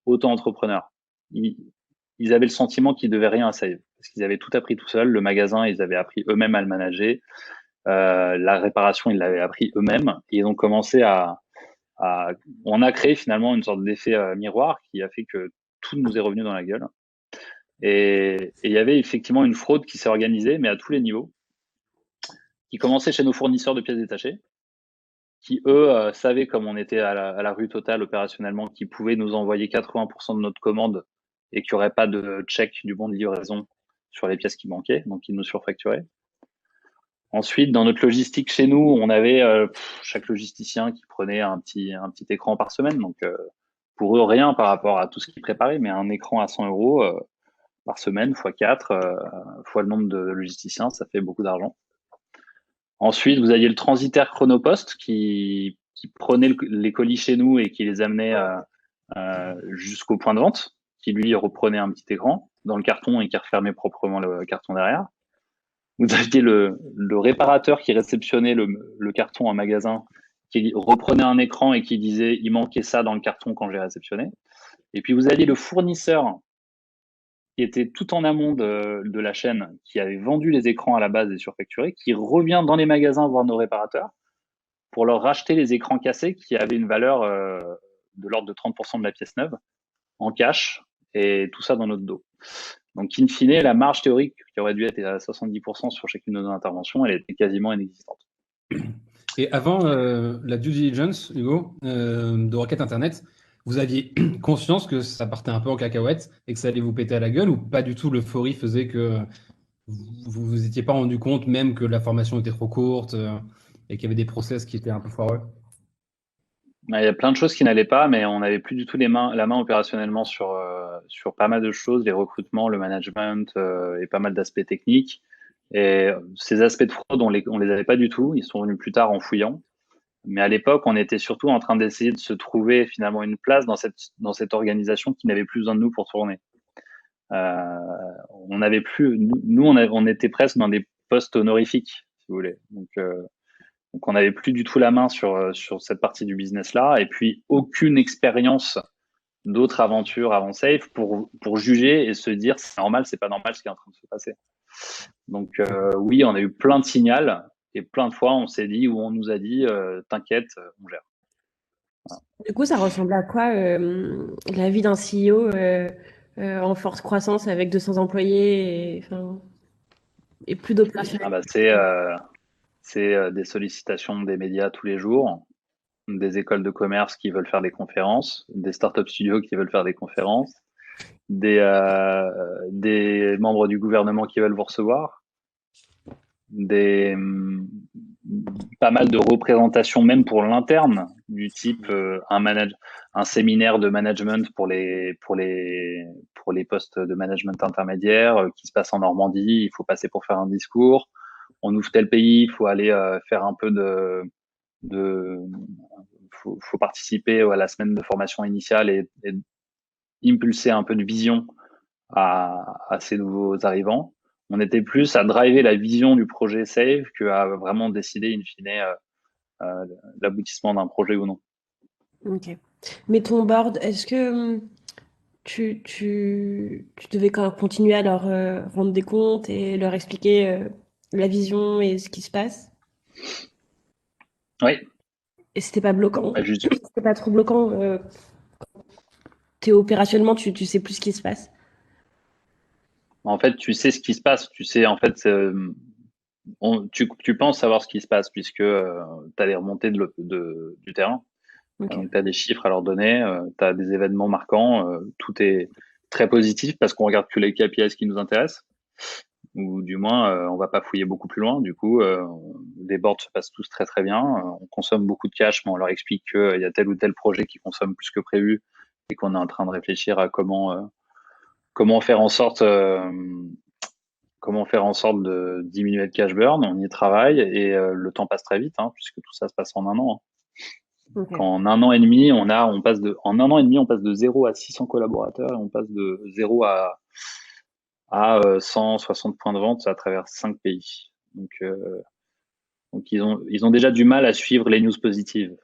auto-entrepreneurs. Ils avaient le sentiment qu'ils devaient rien à Save parce qu'ils avaient tout appris tout seuls. Le magasin, ils avaient appris eux-mêmes à le manager. La réparation, ils l'avaient appris eux-mêmes. Et ils ont commencé on a créé finalement une sorte d'effet miroir qui a fait que tout nous est revenu dans la gueule. Et il y avait effectivement une fraude qui s'est organisée, mais à tous les niveaux, qui commençait chez nos fournisseurs de pièces détachées, qui eux savaient comme on était à la rue totale opérationnellement, qu'ils pouvaient nous envoyer 80% de notre commande et qu'il n'y aurait pas de check du bon de livraison sur les pièces qui manquaient, donc ils nous surfacturaient. Ensuite, dans notre logistique chez nous, on avait chaque logisticien qui prenait un petit écran par semaine. Donc, pour eux, rien par rapport à tout ce qu'ils préparaient, mais un écran à 100 euros par semaine, fois 4, fois le nombre de logisticiens, ça fait beaucoup d'argent. Ensuite, vous aviez le transitaire Chronopost qui prenait les colis chez nous et qui les amenait jusqu'au point de vente, qui lui reprenait un petit écran dans le carton et qui refermait proprement le carton derrière. Vous aviez le réparateur qui réceptionnait le carton en magasin, qui reprenait un écran et qui disait « il manquait ça dans le carton quand j'ai réceptionné ». Et puis vous aviez le fournisseur qui était tout en amont de la chaîne, qui avait vendu les écrans à la base et surfacturés, qui revient dans les magasins voir nos réparateurs pour leur racheter les écrans cassés qui avaient une valeur de l'ordre de 30% de la pièce neuve en cash et tout ça dans notre dos. Donc, in fine, la marge théorique qui aurait dû être à 70% sur chacune de nos interventions, elle était quasiment inexistante. Et avant la due diligence, Hugo, de Rocket Internet, vous aviez conscience que ça partait un peu en cacahuète et que ça allait vous péter à la gueule, ou pas du tout, l'euphorie faisait que vous vous étiez pas rendu compte même que la formation était trop courte et qu'il y avait des process qui étaient un peu foireux? Il y a plein de choses qui n'allaient pas, mais on n'avait plus du tout la main opérationnellement sur pas mal de choses, les recrutements, le management et pas mal d'aspects techniques. Et ces aspects de fraude, on les avait pas du tout. Ils sont venus plus tard en fouillant. Mais à l'époque, on était surtout en train d'essayer de se trouver finalement une place dans cette organisation qui n'avait plus besoin de nous pour tourner. On n'avait plus, nous, on était presque dans des postes honorifiques, si vous voulez. Donc on n'avait plus du tout la main sur cette partie du business-là, et puis aucune expérience d'autres aventures avant Safe pour juger et se dire c'est normal, c'est pas normal ce qui est en train de se passer. Donc oui, on a eu plein de signaux, et plein de fois on s'est dit, ou on nous a dit t'inquiète, on gère. Voilà. Du coup, ça ressemble à quoi la vie d'un CEO en forte croissance avec 200 employés et plus d'opérationnels? C'est des sollicitations des médias tous les jours, des écoles de commerce qui veulent faire des conférences, des startup studios qui veulent faire des conférences, des membres du gouvernement qui veulent vous recevoir, pas mal de représentations même pour l'interne, du type un séminaire de management pour les postes de management intermédiaire qui se passe en Normandie. Il faut passer pour faire un discours. On ouvre tel pays, il faut aller faire un peu faut participer à la semaine de formation initiale et impulser un peu de vision à ces nouveaux arrivants. On était plus à driver la vision du projet Save qu'à vraiment décider in fine l'aboutissement d'un projet ou non. Ok. Mais ton board, est-ce que tu devais quand même continuer à leur rendre des comptes et leur expliquer la vision et ce qui se passe? Oui. Et c'était pas bloquant? Juste. C'était pas trop bloquant? T'es opérationnellement, tu sais plus ce qui se passe? En fait, tu sais ce qui se passe. Tu sais, en fait, tu penses savoir ce qui se passe puisque tu as les remontées du terrain. Okay. Donc, tu as des chiffres à leur donner, tu as des événements marquants. Tout est très positif parce qu'on regarde que les KPIs qui nous intéressent. Ou du moins, on va pas fouiller beaucoup plus loin. Du coup, les boards se passent tous très très bien. On consomme beaucoup de cash, mais on leur explique qu'il y a tel ou tel projet qui consomme plus que prévu et qu'on est en train de réfléchir à comment faire en sorte de diminuer le cash burn. On y travaille et le temps passe très vite, puisque tout ça se passe en un an. Okay. En un an et demi, on passe de 0 à 600 collaborateurs et on passe de 0 à 160 points de vente à travers 5 pays. Donc ils ont déjà du mal à suivre les news positives.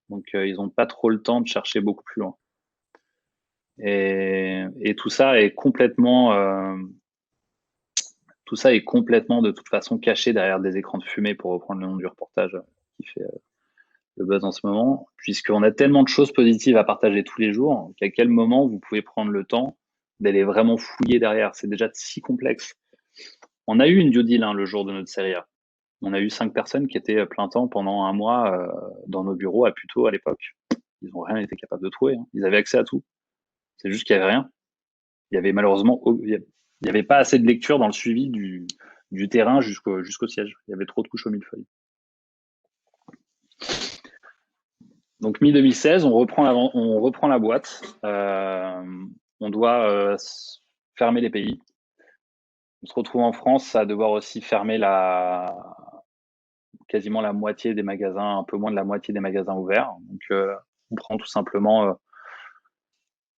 Donc ils n'ont pas trop le temps de chercher beaucoup plus loin. Et tout ça est complètement de toute façon caché derrière des écrans de fumée, pour reprendre le nom du reportage qui fait le buzz en ce moment, puisqu'on a tellement de choses positives à partager tous les jours qu'à quel moment vous pouvez prendre le temps d'aller vraiment fouiller derrière. C'est déjà si complexe. On a eu une due deal le jour de notre série A. On a eu 5 personnes qui étaient plein temps pendant un mois dans nos bureaux à Puteaux à l'époque. Ils n'ont rien été capables de trouver. Ils avaient accès à tout. C'est juste qu'il n'y avait rien. Il y avait malheureusement, il n'y avait pas assez de lecture dans le suivi du terrain jusqu'au siège. Il y avait trop de couches au millefeuille. Donc mi-2016, on reprend la boîte. On doit fermer les pays. On se retrouve en France à devoir aussi fermer quasiment la moitié des magasins, un peu moins de la moitié des magasins ouverts. Donc on prend tout simplement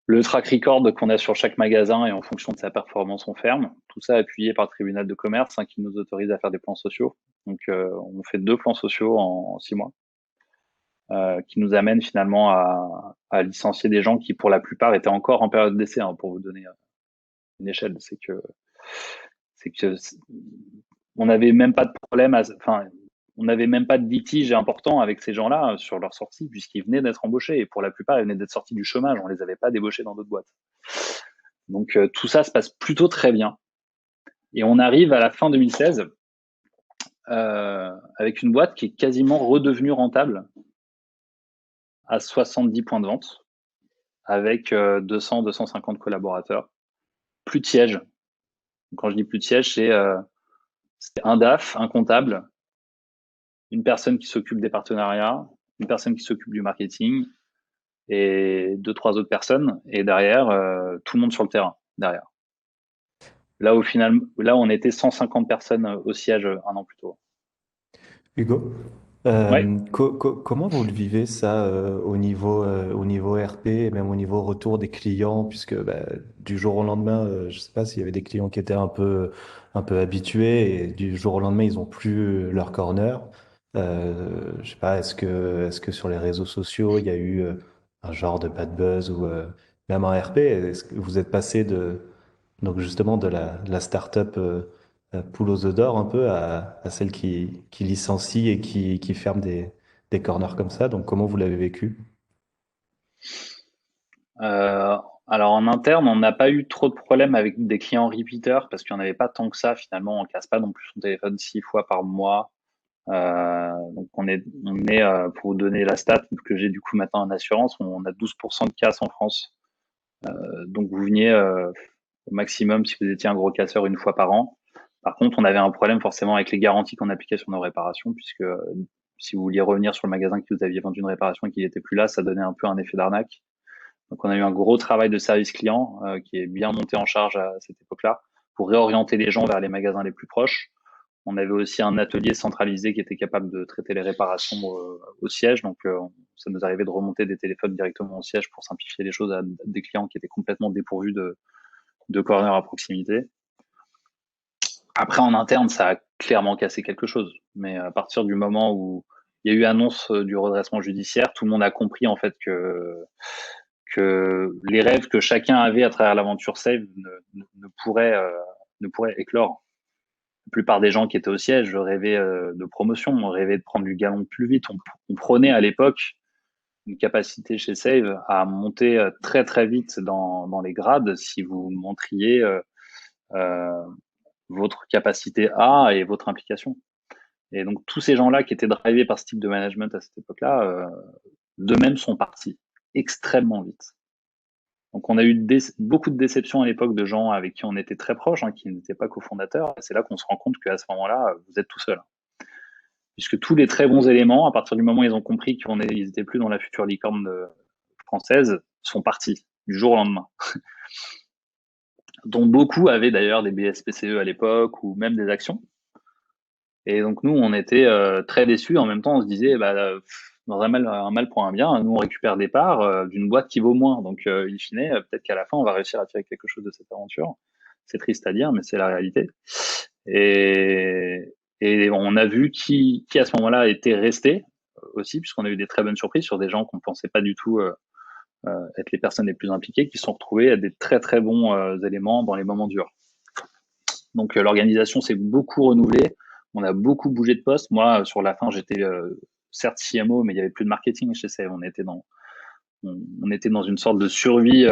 le track record qu'on a sur chaque magasin et en fonction de sa performance, on ferme. Tout ça appuyé par le tribunal de commerce qui nous autorise à faire des plans sociaux. Donc on fait 2 plans sociaux en 6 mois. Qui nous amène finalement à licencier des gens qui, pour la plupart, étaient encore en période d'essai. Pour vous donner une échelle, c'est que on n'avait même pas de problème. on n'avait même pas de litige important avec ces gens-là sur leur sortie, puisqu'ils venaient d'être embauchés. Et pour la plupart, ils venaient d'être sortis du chômage. On les avait pas débauchés dans d'autres boîtes. Donc, tout ça se passe plutôt très bien. Et on arrive à la fin 2016 avec une boîte qui est quasiment redevenue rentable à 70 points de vente, avec 200-250 collaborateurs. Plus de sièges. Quand je dis plus de sièges, c'est un DAF, un comptable, une personne qui s'occupe des partenariats, une personne qui s'occupe du marketing et 2-3 autres personnes. Et derrière, tout le monde sur le terrain, derrière. Là, au final, là, on était 150 personnes au siège un an plus tôt. Hugo, Ouais. comment vous le vivez ça au niveau RP et même au niveau retour des clients, puisque bah, du jour au lendemain, je sais pas s'il y avait des clients qui étaient un peu habitués et du jour au lendemain, ils ont plus leur corner. Je sais pas, est-ce que sur les réseaux sociaux, il y a eu un genre de bad buzz ou même en RP, est-ce que vous êtes passé donc justement de la start-up poule aux œufs d'or un peu à celle qui licencie et qui ferme des corners comme ça. Donc comment vous l'avez vécu? Euh, alors en interne, on n'a pas eu trop de problèmes avec des clients repeaters parce qu'il n'y en avait pas tant que ça. Finalement, on casse pas non plus son téléphone 6 fois par mois. Donc pour vous donner la stat que j'ai du coup maintenant en assurance, on a 12% de casse en France. Donc vous veniez au maximum si vous étiez un gros casseur 1 fois par an. Par contre, on avait un problème forcément avec les garanties qu'on appliquait sur nos réparations, puisque si vous vouliez revenir sur le magasin qui vous aviez vendu une réparation et qu'il n'était plus là, ça donnait un peu un effet d'arnaque. Donc on a eu un gros travail de service client qui est bien monté en charge à cette époque-là pour réorienter les gens vers les magasins les plus proches. On avait aussi un atelier centralisé qui était capable de traiter les réparations au siège. Donc ça nous arrivait de remonter des téléphones directement au siège pour simplifier les choses à des clients qui étaient complètement dépourvus de corner à proximité. Après, en interne, ça a clairement cassé quelque chose. Mais à partir du moment où il y a eu annonce du redressement judiciaire, tout le monde a compris en fait que les rêves que chacun avait à travers l'aventure Save ne pourraient éclore. La plupart des gens qui étaient au siège rêvaient de promotion, on rêvait de prendre du galon plus vite. On prenait à l'époque une capacité chez Save à monter très très vite dans les grades si vous montriez euh, votre capacité A et votre implication. Et donc tous ces gens-là qui étaient drivés par ce type de management à cette époque-là, d'eux-mêmes sont partis extrêmement vite. Donc on a eu beaucoup de déceptions à l'époque de gens avec qui on était très proches, hein, qui n'étaient pas cofondateurs. Et c'est là qu'on se rend compte qu'à ce moment-là, vous êtes tout seul. Puisque tous les très bons éléments, à partir du moment où ils ont compris qu'ils n'étaient plus dans la future licorne française, sont partis du jour au lendemain. Dont beaucoup avaient d'ailleurs des BSPCE à l'époque ou même des actions. Et donc nous, on était très déçus. En même temps, on se disait, dans un mal pour un bien, nous on récupère des parts d'une boîte qui vaut moins. Donc in fine, peut-être qu'à la fin, on va réussir à tirer quelque chose de cette aventure. C'est triste à dire, mais c'est la réalité. Et, et on a vu qui à ce moment-là était resté aussi, puisqu'on a eu des très bonnes surprises sur des gens qu'on ne pensait pas du tout être les personnes les plus impliquées, qui se sont retrouvés à des très très bons éléments dans les moments durs. Donc l'organisation s'est beaucoup renouvelée. On a beaucoup bougé de poste. Moi, sur la fin, j'étais certes CMO, mais il y avait plus de marketing chez Save. On était dans une sorte de survie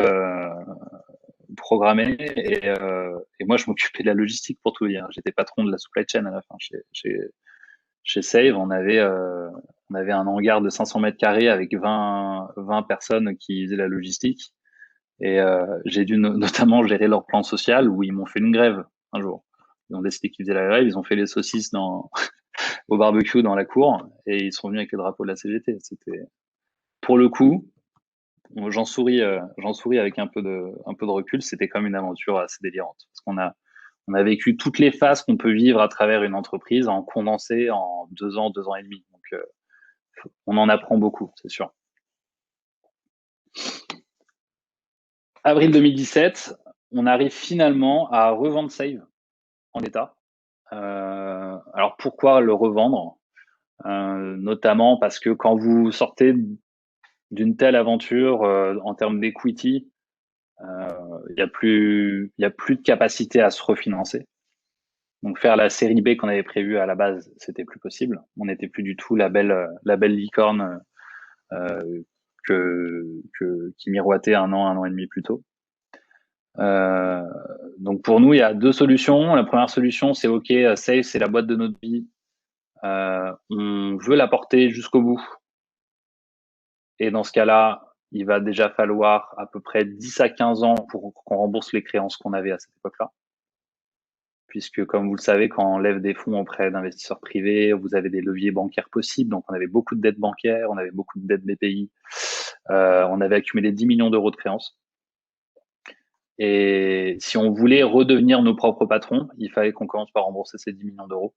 programmée. Et moi, je m'occupais de la logistique pour tout dire. J'étais patron de la supply chain à la fin chez Save. On avait un hangar de 500 mètres carrés avec 20 personnes qui faisaient la logistique. Et j'ai dû notamment gérer leur plan social où ils m'ont fait une grève un jour. Ils ont décidé qu'ils faisaient la grève, ils ont fait les saucisses au barbecue dans la cour et ils sont venus avec le drapeau de la CGT. C'était, pour le coup, j'en souris avec un peu de recul. C'était comme une aventure assez délirante parce on a vécu toutes les phases qu'on peut vivre à travers une entreprise en condensé en 2 ans, 2 ans et demi. Donc, on en apprend beaucoup, c'est sûr. Avril 2017, on arrive finalement à revendre Save en état. Alors pourquoi le revendre? Notamment parce que quand vous sortez d'une telle aventure en termes d'equity, il y a plus de capacité à se refinancer. Donc faire la série B qu'on avait prévue à la base, c'était plus possible. On n'était plus du tout la belle licorne qui miroitait un an et demi plus tôt. Donc pour nous, il y a deux solutions. La première solution, c'est OK, Save, c'est la boîte de notre vie. On veut la porter jusqu'au bout. Et dans ce cas-là, il va déjà falloir à peu près 10 à 15 ans pour qu'on rembourse les créances qu'on avait à cette époque-là. Puisque, comme vous le savez, quand on lève des fonds auprès d'investisseurs privés, vous avez des leviers bancaires possibles. Donc, on avait beaucoup de dettes bancaires, on avait beaucoup de dettes BPI. On avait accumulé 10 millions d'euros de créances. Et si on voulait redevenir nos propres patrons, il fallait qu'on commence par rembourser ces 10 millions d'euros.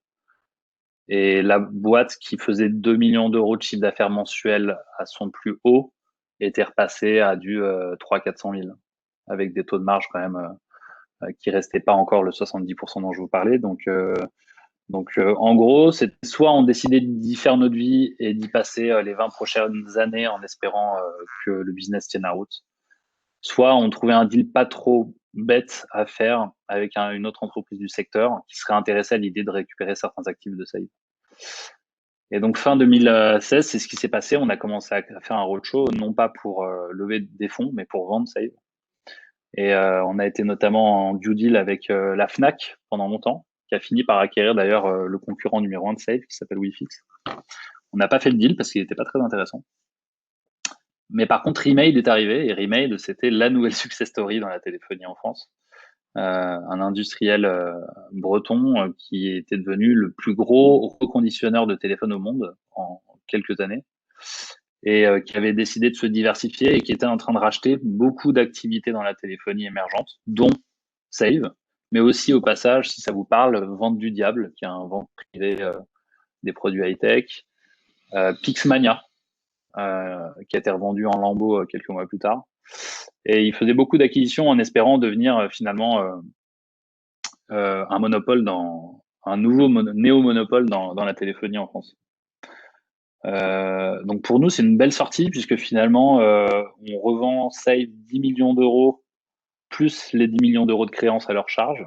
Et la boîte qui faisait 2 millions d'euros de chiffre d'affaires mensuel à son plus haut était repassée à du 300 000 – 400 000, avec des taux de marge quand même qui restaient pas encore le 70% dont je vous parlais. Donc en gros, c'est soit on décidait d'y faire notre vie et d'y passer les 20 prochaines années en espérant que le business tienne la route, soit on trouvait un deal pas trop bête à faire avec une autre entreprise du secteur qui serait intéressée à l'idée de récupérer certains actifs de Save. Et donc fin 2016, c'est ce qui s'est passé. On a commencé à faire un roadshow, non pas pour lever des fonds, mais pour vendre Save. Et on a été notamment en due deal avec la Fnac pendant longtemps, qui a fini par acquérir d'ailleurs le concurrent numéro 1 de Save, qui s'appelle WeFix. On n'a pas fait le deal parce qu'il n'était pas très intéressant. Mais par contre, Remade est arrivé, et Remade, c'était la nouvelle success story dans la téléphonie en France. Un industriel breton qui était devenu le plus gros reconditionneur de téléphone au monde en quelques années, et qui avait décidé de se diversifier et qui était en train de racheter beaucoup d'activités dans la téléphonie émergente, dont Save, mais aussi au passage, si ça vous parle, Vente du Diable, qui est un vente privé des produits high-tech, Pixmania, qui a été revendu en lambeaux quelques mois plus tard. Et il faisait beaucoup d'acquisitions en espérant devenir finalement un monopole un nouveau néo-monopole dans la téléphonie en France. Donc pour nous, c'est une belle sortie puisque finalement, on revend Save 10 millions d'euros plus les 10 millions d'euros de créances à leur charge.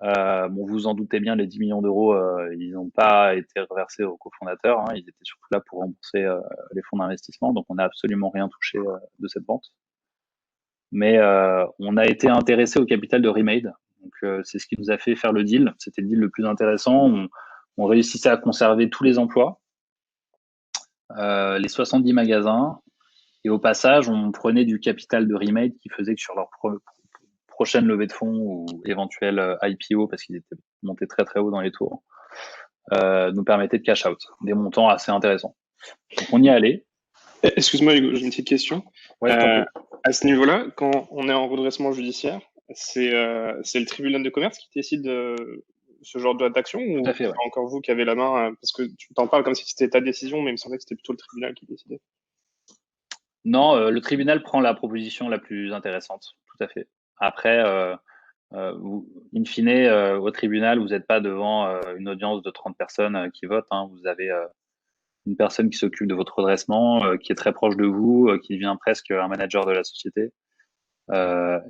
Bon, vous en doutez bien, les 10 millions d'euros, ils n'ont pas été reversés aux cofondateurs. Hein, ils étaient surtout là pour rembourser les fonds d'investissement. Donc on n'a absolument rien touché de cette vente. Mais on a été intéressé au capital de Remade. Donc c'est ce qui nous a fait faire le deal. C'était le deal le plus intéressant. On réussissait à conserver tous les emplois, les 70 magasins, et au passage, on prenait du capital de Remade qui faisait que sur leur prochaine levée de fonds ou éventuelle IPO, parce qu'ils étaient montés très très haut dans les tours, nous permettait de cash out, des montants assez intéressants. Donc on y est allé. Excuse-moi Hugo, j'ai une petite question. Ouais, à ce niveau-là, quand on est en redressement judiciaire, c'est le tribunal de commerce qui décide de ce genre d'action, ou fait, ouais. c'est encore vous qui avez la main, parce que tu t'en parles comme si c'était ta décision, mais il me semblait que c'était plutôt le tribunal qui décidait. Non, le tribunal prend la proposition la plus intéressante, tout à fait. Après, in fine, au tribunal, vous n'êtes pas devant une audience de 30 personnes qui votent. Hein. Vous avez une personne qui s'occupe de votre redressement, qui est très proche de vous, qui devient presque un manager de la société.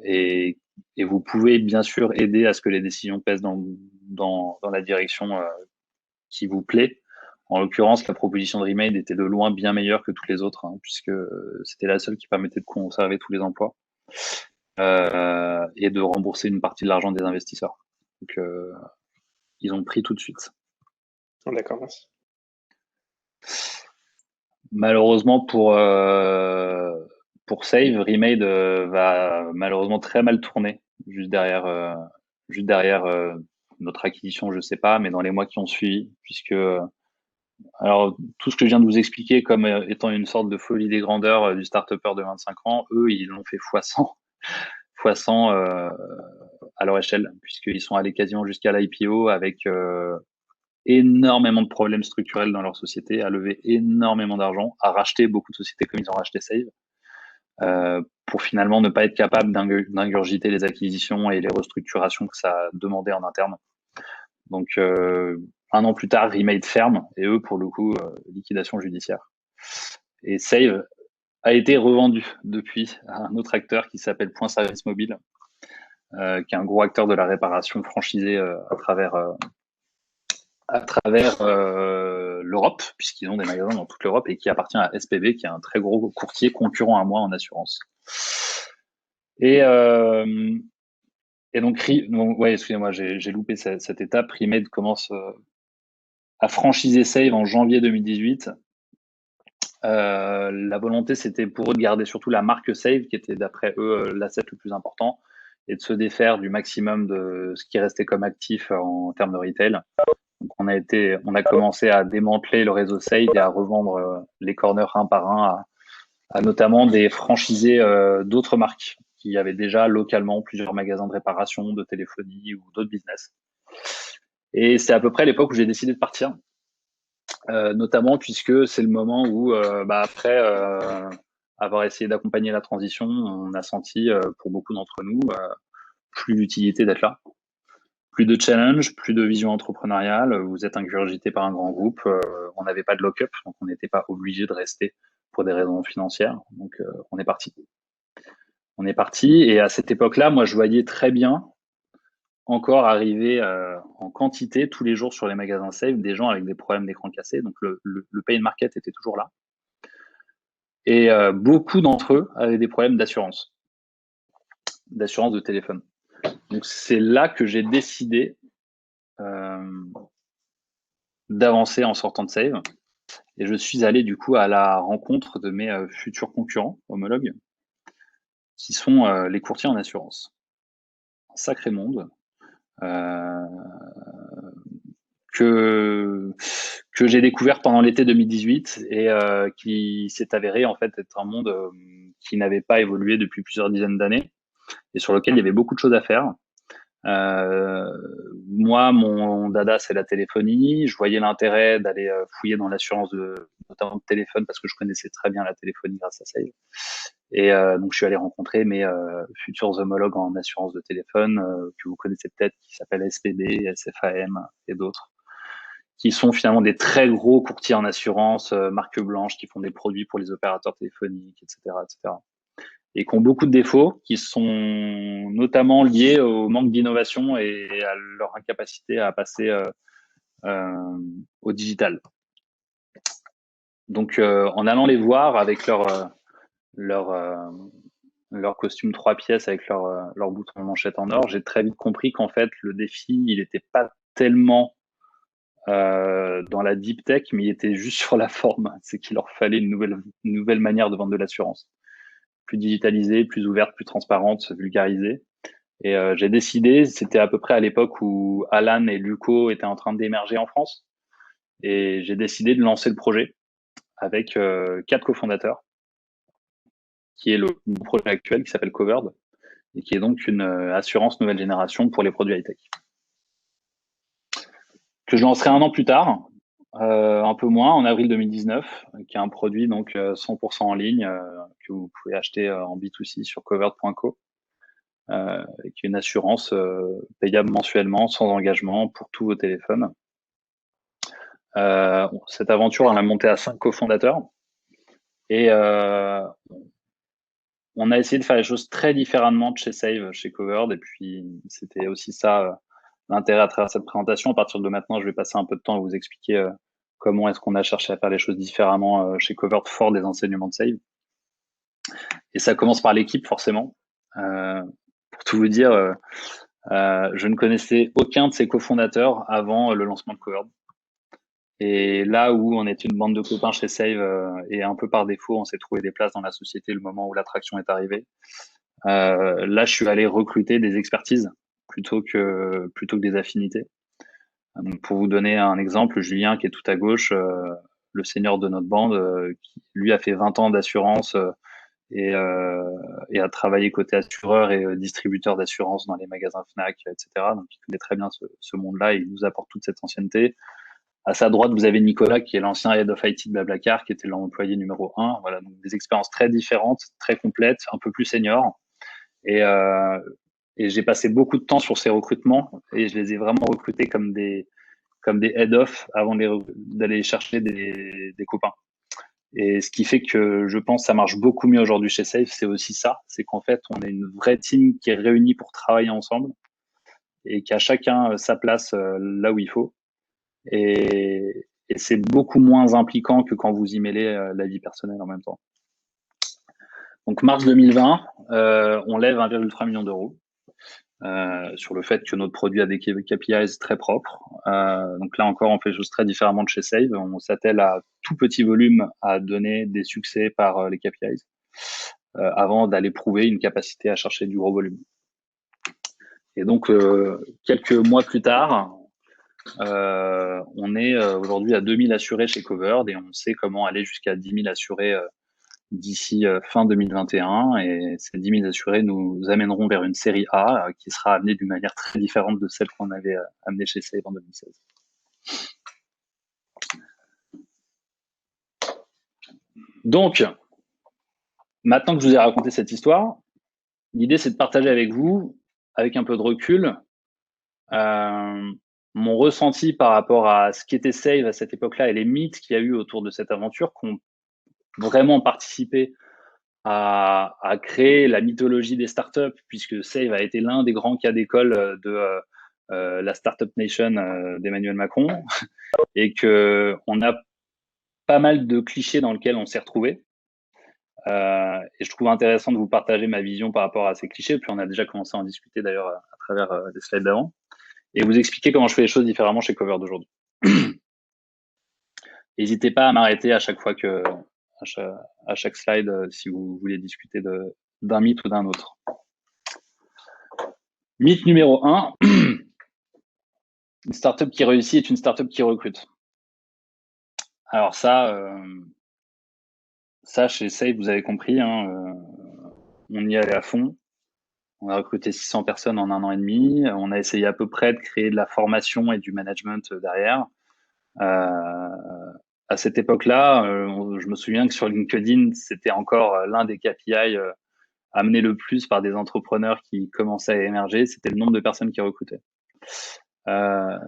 Et vous pouvez bien sûr aider à ce que les décisions pèsent dans la direction qui vous plaît. En l'occurrence, la proposition de Remade était de loin bien meilleure que toutes les autres, hein, puisque c'était la seule qui permettait de conserver tous les emplois et de rembourser une partie de l'argent des investisseurs. Donc, ils ont pris tout de suite. D'accord, merci. Malheureusement pour Save, Remade va malheureusement très mal tourner juste derrière notre acquisition, je sais pas, mais dans les mois qui ont suivi, puisque alors tout ce que je viens de vous expliquer comme étant une sorte de folie des grandeurs du start-upper de 25 ans, eux ils l'ont fait x100 à leur échelle, puisqu'ils sont allés quasiment jusqu'à l'IPO avec énormément de problèmes structurels dans leur société, à lever énormément d'argent, à racheter beaucoup de sociétés comme ils ont racheté Save, pour finalement ne pas être capable d'ingurgiter les acquisitions et les restructurations que ça demandait en interne. Donc, un an plus tard, Remade ferme, et eux, pour le coup, liquidation judiciaire. Et Save a été revendu depuis à un autre acteur qui s'appelle Point Service Mobile, qui est un gros acteur de la réparation franchisée à travers l'Europe, puisqu'ils ont des magasins dans toute l'Europe et qui appartient à SPV, qui est un très gros courtier concurrent à moi en assurance. Et donc ouais, excusez-moi, j'ai loupé cette étape. Pre-Made commence à franchiser Save en janvier 2018. La volonté, c'était pour eux de garder surtout la marque Save, qui était d'après eux l'asset le plus important, et de se défaire du maximum de ce qui restait comme actif en termes de retail. Donc on a commencé à démanteler le réseau Save et à revendre les corners un par un à notamment des franchisés d'autres marques qui avaient déjà localement plusieurs magasins de réparation, de téléphonie ou d'autres business. Et c'est à peu près l'époque où j'ai décidé de partir. Notamment puisque c'est le moment où, après avoir essayé d'accompagner la transition, on a senti, pour beaucoup d'entre nous, plus l'utilité d'être là. Plus de challenge, plus de vision entrepreneuriale. Vous êtes ingurgité par un grand groupe. On n'avait pas de lock-up, donc on n'était pas obligé de rester pour des raisons financières. Donc, on est parti. On est parti. Et à cette époque-là, moi, je voyais très bien encore arriver en quantité tous les jours sur les magasins Save des gens avec des problèmes d'écran cassé. Donc, le pay market était toujours là. Et beaucoup d'entre eux avaient des problèmes d'assurance de téléphone. Donc, c'est là que j'ai décidé d'avancer en sortant de Save. Et je suis allé du coup à la rencontre de mes futurs concurrents homologues, qui sont les courtiers en assurance. Un sacré monde que j'ai découvert pendant l'été 2018 et qui s'est avéré en fait être un monde qui n'avait pas évolué depuis plusieurs dizaines d'années et sur lequel il y avait beaucoup de choses à faire. Moi, mon dada, c'est la téléphonie. Je voyais l'intérêt d'aller fouiller dans l'assurance notamment de téléphone parce que je connaissais très bien la téléphonie grâce à Save. Et donc, je suis allé rencontrer mes futurs homologues en assurance de téléphone que vous connaissez peut-être, qui s'appellent SPB, SFAM et d'autres, qui sont finalement des très gros courtiers en assurance, marque blanche, qui font des produits pour les opérateurs téléphoniques, etc., etc. Et qui ont beaucoup de défauts, qui sont notamment liés au manque d'innovation et à leur incapacité à passer au digital. Donc, en allant les voir avec leur costume 3 pièces avec leur bouton manchette en or, j'ai très vite compris qu'en fait, le défi, il n'était pas tellement dans la deep tech, mais il était juste sur la forme. C'est qu'il leur fallait une nouvelle manière de vendre de l'assurance. Plus digitalisée, plus ouverte, plus transparente, vulgarisée. Et j'ai décidé, c'était à peu près à l'époque où Alan et Luco étaient en train d'émerger en France. Et j'ai décidé de lancer le projet avec 4 cofondateurs, qui est le projet actuel qui s'appelle Covered et qui est donc une assurance nouvelle génération pour les produits high-tech. Que je lancerai 1 an plus tard, un peu moins, en avril 2019, qui est un produit donc 100% en ligne que vous pouvez acheter en B2C sur covered.co, qui est une assurance payable mensuellement, sans engagement pour tous vos téléphones. Cette aventure, on l'a montée à 5 cofondateurs et on a essayé de faire les choses très différemment de chez Save, chez Covered, et puis c'était aussi ça l'intérêt à travers cette présentation. À partir de maintenant, je vais passer un peu de temps à vous expliquer comment est-ce qu'on a cherché à faire les choses différemment chez Covered, fort des enseignements de Save. Et ça commence par l'équipe, forcément. Pour tout vous dire, je ne connaissais aucun de ses cofondateurs avant le lancement de Covered. Et là où on est une bande de copains chez Save et un peu par défaut, on s'est trouvé des places dans la société le moment où l'attraction est arrivée. Là, je suis allé recruter des expertises plutôt que des affinités. Donc, pour vous donner un exemple, Julien, qui est tout à gauche, le senior de notre bande, qui lui a fait 20 ans d'assurance et a travaillé côté assureur et distributeur d'assurance dans les magasins Fnac, etc. Donc, il connaît très bien ce monde-là et il nous apporte toute cette ancienneté. À sa droite, vous avez Nicolas, qui est l'ancien Head of IT de Blablacar, qui était l'employé numéro 1. Voilà, donc des expériences très différentes, très complètes, un peu plus seniors. Et j'ai passé beaucoup de temps sur ces recrutements et je les ai vraiment recrutés comme des head-off avant d'aller chercher des copains. Et ce qui fait que je pense que ça marche beaucoup mieux aujourd'hui chez Save, c'est aussi ça. C'est qu'en fait, on est une vraie team qui est réunie pour travailler ensemble et qu'à chacun sa place là où il faut. Et c'est beaucoup moins impliquant que quand vous y mêlez la vie personnelle en même temps. Donc mars 2020, on lève 1,3 million d'euros sur le fait que notre produit a des KPIs très propres. Donc là encore, on fait les choses très différemment de chez Save. On s'attelle à tout petit volume à donner des succès par les KPIs avant d'aller prouver une capacité à chercher du gros volume. Et donc, quelques mois plus tard, on est aujourd'hui à 2000 assurés chez Covered et on sait comment aller jusqu'à 10 000 assurés d'ici fin 2021. Et ces 10 000 assurés nous amèneront vers une série A qui sera amenée d'une manière très différente de celle qu'on avait amenée chez Save en 2016. Donc, maintenant que je vous ai raconté cette histoire, l'idée c'est de partager avec vous, avec un peu de recul, mon ressenti par rapport à ce qu'était Save à cette époque-là et les mythes qu'il y a eu autour de cette aventure qui ont vraiment participé à créer la mythologie des startups, puisque Save a été l'un des grands cas d'école de la Startup Nation d'Emmanuel Macron, et que on a pas mal de clichés dans lesquels on s'est retrouvé. Et je trouve intéressant de vous partager ma vision par rapport à ces clichés, puis on a déjà commencé à en discuter d'ailleurs à travers les slides d'avant, et vous expliquer comment je fais les choses différemment chez Covered d'aujourd'hui. N'hésitez pas à m'arrêter à chaque fois que, à chaque slide, si vous voulez discuter d'un mythe ou d'un autre. Mythe numéro 1, une startup qui réussit est une startup qui recrute. Alors ça chez Save, vous avez compris, hein, on y allait à fond. On a recruté 600 personnes en 1 an et demi. On a essayé à peu près de créer de la formation et du management derrière. À cette époque-là, je me souviens que sur LinkedIn, c'était encore l'un des KPI amené le plus par des entrepreneurs qui commençaient à émerger, c'était le nombre de personnes qui recrutaient. On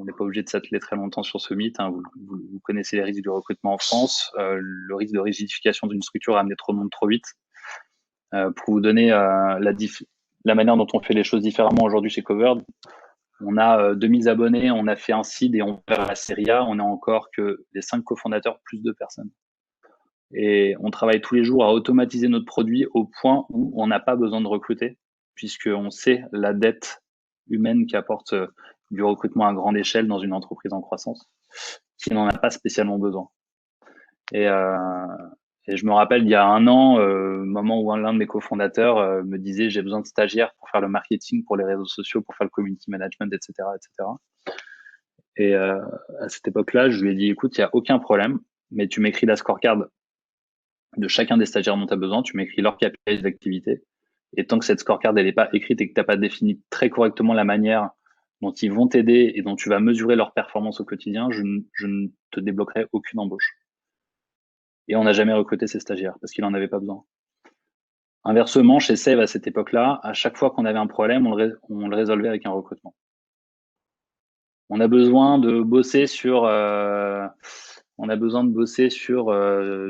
n'est pas obligé de s'atteler très longtemps sur ce mythe, hein. Vous connaissez les risques du recrutement en France. Le risque de rigidification d'une structure a amené trop de monde trop vite. Pour vous donner la manière dont on fait les choses différemment aujourd'hui chez Covered, on a 2000 abonnés, on a fait un seed et on va à la série A, on n'a encore que les 5 cofondateurs plus 2 personnes. Et on travaille tous les jours à automatiser notre produit au point où on n'a pas besoin de recruter, puisqu'on sait la dette humaine qu'apporte du recrutement à grande échelle dans une entreprise en croissance, qui n'en a pas spécialement besoin. Et je me rappelle, il y a 1 an, moment où l'un de mes cofondateurs me disait « j'ai besoin de stagiaires pour faire le marketing, pour les réseaux sociaux, pour faire le community management, etc. etc. » Et à cette époque-là, je lui ai dit « écoute, il n'y a aucun problème, mais tu m'écris la scorecard de chacun des stagiaires dont tu as besoin, tu m'écris leur KPI d'activité. Et tant que cette scorecard n'est pas écrite et que tu n'as pas défini très correctement la manière dont ils vont t'aider et dont tu vas mesurer leur performance au quotidien, je ne te débloquerai aucune embauche. » Et on n'a jamais recruté ces stagiaires parce qu'il n'en avait pas besoin. Inversement, chez Save, à cette époque-là, à chaque fois qu'on avait un problème, on le résolvait avec un recrutement. On a besoin de bosser sur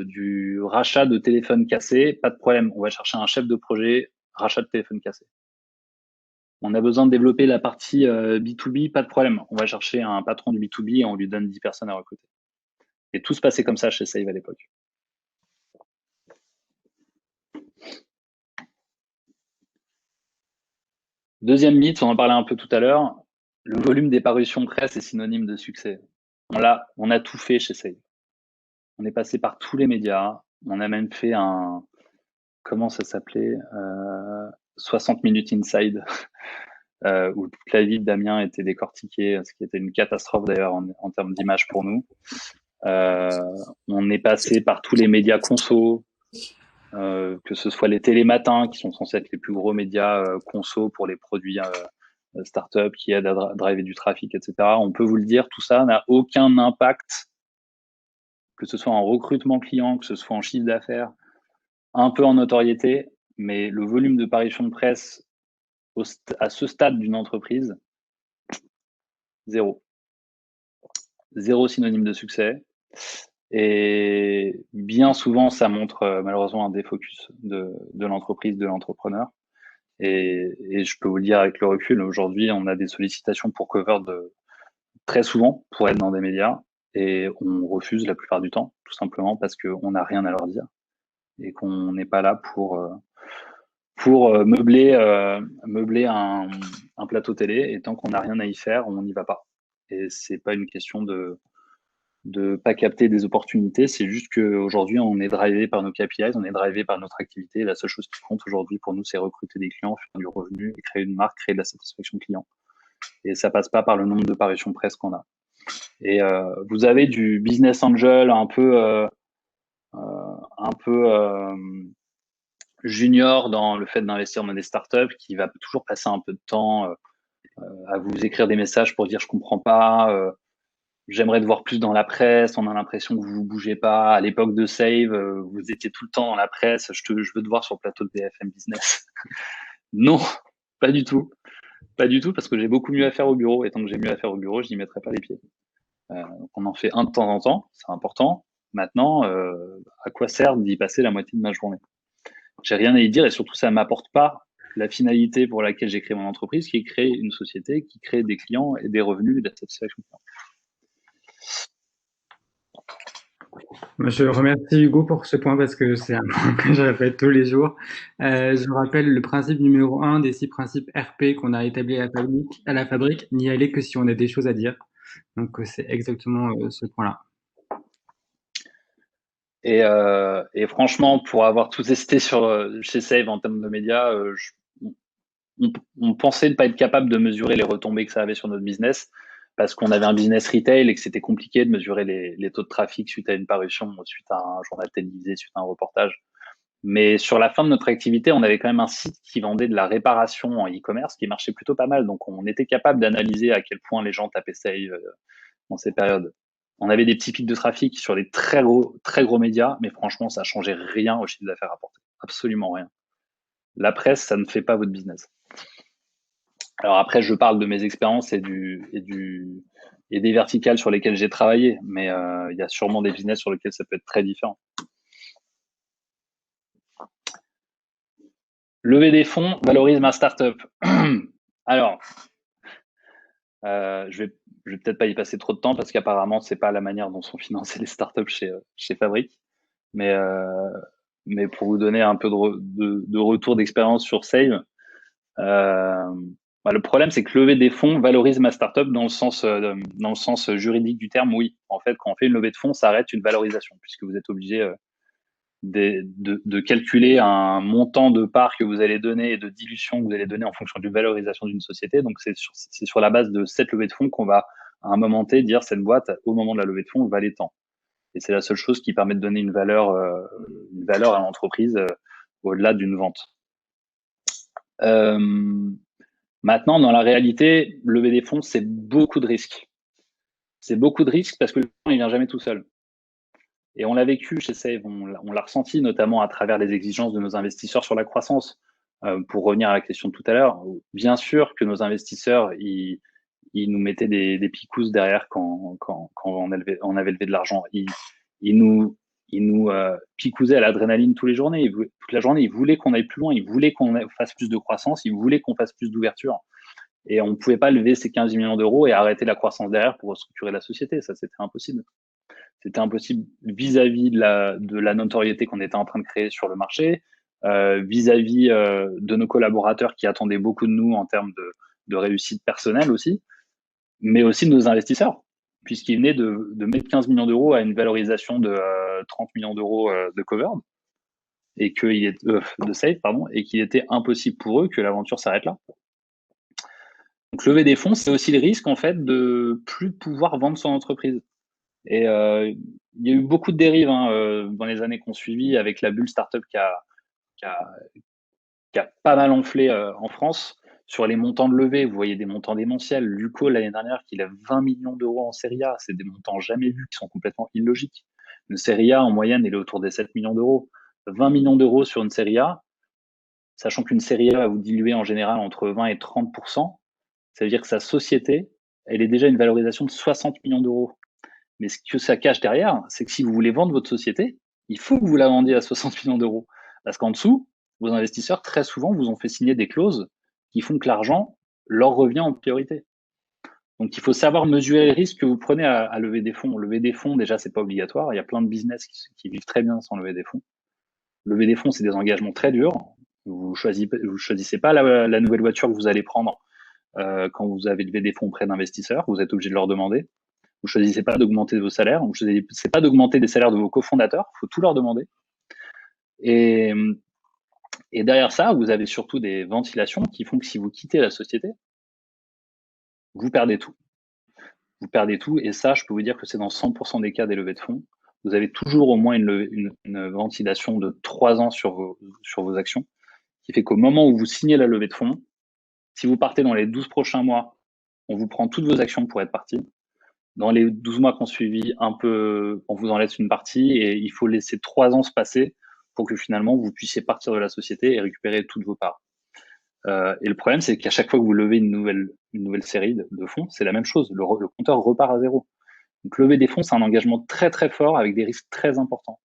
du rachat de téléphone cassé, pas de problème. On va chercher un chef de projet, rachat de téléphone cassé. On a besoin de développer la partie B2B, pas de problème. On va chercher un patron du B2B et on lui donne 10 personnes à recruter. Et tout se passait comme ça chez Save à l'époque. Deuxième mythe, on en parlait un peu tout à l'heure, le volume des parutions presse est synonyme de succès. On a tout fait chez Save. On est passé par tous les médias. On a même fait comment ça s'appelait 60 minutes inside, où toute la vie de Damien était décortiquée, ce qui était une catastrophe d'ailleurs en termes d'image pour nous. On est passé par tous les médias conso, que ce soit les télématins, qui sont censés être les plus gros médias conso pour les produits startup qui aident à driver du trafic, etc. On peut vous le dire, tout ça n'a aucun impact, que ce soit en recrutement client, que ce soit en chiffre d'affaires, un peu en notoriété, mais le volume de parution de presse à ce stade d'une entreprise, zéro. Zéro synonyme de succès. Et bien souvent, ça montre malheureusement un défocus de l'entreprise, de l'entrepreneur. Et je peux vous le dire avec le recul, aujourd'hui, on a des sollicitations pour cover très souvent pour être dans des médias et on refuse la plupart du temps, tout simplement parce qu'on n'a rien à leur dire et qu'on n'est pas là pour meubler un plateau télé, et tant qu'on n'a rien à y faire, on n'y va pas. Et c'est pas une question de pas capter des opportunités, c'est juste qu'aujourd'hui, on est drivé par nos KPIs, on est drivé par notre activité. Et la seule chose qui compte aujourd'hui pour nous, c'est recruter des clients, faire du revenu, et créer une marque, créer de la satisfaction client. Et ça passe pas par le nombre de parutions presse qu'on a. Et vous avez du business angel un peu junior dans le fait d'investir dans des startups, qui va toujours passer un peu de temps à vous écrire des messages pour dire je comprends pas, j'aimerais te voir plus dans la presse, on a l'impression que vous bougez pas. À l'époque de Save, vous étiez tout le temps dans la presse, je veux te voir sur le plateau de BFM Business. Non, pas du tout. Pas du tout, parce que j'ai beaucoup mieux à faire au bureau, et tant que j'ai mieux à faire au bureau, je n'y mettrai pas les pieds. Donc on en fait un de temps en temps, c'est important. Maintenant, à quoi sert d'y passer la moitié de ma journée? J'ai rien à y dire, et surtout, ça m'apporte pas la finalité pour laquelle j'ai créé mon entreprise, qui est créer une société qui crée des clients et des revenus et de la satisfaction client. Je remercie Hugo pour ce point parce que c'est un point que je répète tous les jours. Je rappelle le principe numéro 1 des 6 principes RP qu'on a établis à la fabrique, n'y aller que si on a des choses à dire. Donc c'est exactement ce point-là. Et franchement, pour avoir tout testé chez Save en termes de médias, on pensait ne pas être capable de mesurer les retombées que ça avait sur notre business, parce qu'on avait un business retail et que c'était compliqué de mesurer les taux de trafic suite à une parution, suite à un journal télévisé, suite à un reportage. Mais sur la fin de notre activité, on avait quand même un site qui vendait de la réparation en e-commerce qui marchait plutôt pas mal. Donc, on était capable d'analyser à quel point les gens tapaient Save dans ces périodes. On avait des petits pics de trafic sur des très gros médias, mais franchement, ça changeait rien au chiffre d'affaires rapporté. Absolument rien. La presse, ça ne fait pas votre business. Alors après, je parle de mes expériences et des verticales sur lesquelles j'ai travaillé, mais il y a sûrement des business sur lesquels ça peut être très différent. Lever des fonds valorise ma startup. Alors, je vais peut-être pas y passer trop de temps parce qu'apparemment, c'est pas la manière dont sont financées les startups chez Fabrique. Mais pour vous donner un peu de retour d'expérience sur Save, le problème, c'est que lever des fonds valorise ma startup dans le sens juridique du terme. Oui, en fait, quand on fait une levée de fonds, ça arrête une valorisation puisque vous êtes obligé de calculer un montant de part que vous allez donner et de dilution que vous allez donner en fonction de la valorisation d'une société. Donc, c'est sur la base de cette levée de fonds qu'on va, à un moment T, dire cette boîte, au moment de la levée de fonds, valait tant. Et c'est la seule chose qui permet de donner une valeur à l'entreprise au-delà d'une vente. Maintenant, dans la réalité, lever des fonds, c'est beaucoup de risques. C'est beaucoup de risques parce que le fonds, il vient jamais tout seul. Et on l'a vécu chez Save, on l'a ressenti notamment à travers les exigences de nos investisseurs sur la croissance. Pour revenir à la question de tout à l'heure, bien sûr que nos investisseurs, ils nous mettaient des picousses derrière quand on avait levé de l'argent. Ils nous picousaient à l'adrénaline toute la journée. Ils voulaient qu'on aille plus loin, ils voulaient qu'on fasse plus de croissance, ils voulaient qu'on fasse plus d'ouverture. Et on ne pouvait pas lever ces 15 millions d'euros et arrêter la croissance derrière pour restructurer la société. Ça, c'était impossible. C'était impossible vis-à-vis de la notoriété qu'on était en train de créer sur le marché, vis-à-vis de nos collaborateurs qui attendaient beaucoup de nous en termes de réussite personnelle aussi, mais aussi de nos investisseurs, puisqu'ils venaient de mettre 15 millions d'euros à une valorisation de 30 millions d'euros de Covered, et de Save, pardon, et qu'il était impossible pour eux que l'aventure s'arrête là. Donc, lever des fonds, c'est aussi le risque, en fait, de plus pouvoir vendre son entreprise. Et il y a eu beaucoup de dérives dans les années qu'on suivi avec la bulle startup qui a pas mal enflé en France sur les montants de levée. Vous voyez des montants démentiels. Luco, l'année dernière, qui a 20 millions d'euros en série A. C'est des montants jamais vus qui sont complètement illogiques. Une série A, en moyenne, elle est autour des 7 millions d'euros. 20 millions d'euros sur une série A, sachant qu'une série A va vous diluer en général entre 20 et 30%. Ça veut dire que sa société, elle est déjà une valorisation de 60 millions d'euros. Mais ce que ça cache derrière, c'est que si vous voulez vendre votre société, il faut que vous la vendiez à 60 millions d'euros. Parce qu'en dessous, vos investisseurs, très souvent, vous ont fait signer des clauses qui font que l'argent leur revient en priorité. Donc, il faut savoir mesurer les risques que vous prenez à lever des fonds. Lever des fonds, déjà, c'est pas obligatoire. Il y a plein de business qui vivent très bien sans lever des fonds. Lever des fonds, c'est des engagements très durs. Vous choisissez pas la nouvelle voiture que vous allez prendre quand vous avez levé des fonds auprès d'investisseurs. Vous êtes obligé de leur demander. Vous choisissez pas d'augmenter vos salaires. Vous choisissez pas d'augmenter des salaires de vos cofondateurs. Il faut tout leur demander. Et derrière ça, vous avez surtout des ventilations qui font que si vous quittez la société, vous perdez tout. Vous perdez tout. Et ça, je peux vous dire que c'est dans 100% des cas des levées de fonds. Vous avez toujours au moins une ventilation de 3 ans sur vos actions, qui fait qu'au moment où vous signez la levée de fonds, si vous partez dans les 12 prochains mois, on vous prend toutes vos actions pour être parti. Dans les 12 mois qu'on suivit, on vous en laisse une partie et il faut laisser 3 ans se passer pour que finalement vous puissiez partir de la société et récupérer toutes vos parts. Et le problème, c'est qu'à chaque fois que vous levez une nouvelle série de fonds, c'est la même chose. Le compteur repart à zéro. Donc, lever des fonds, c'est un engagement très, très fort avec des risques très importants.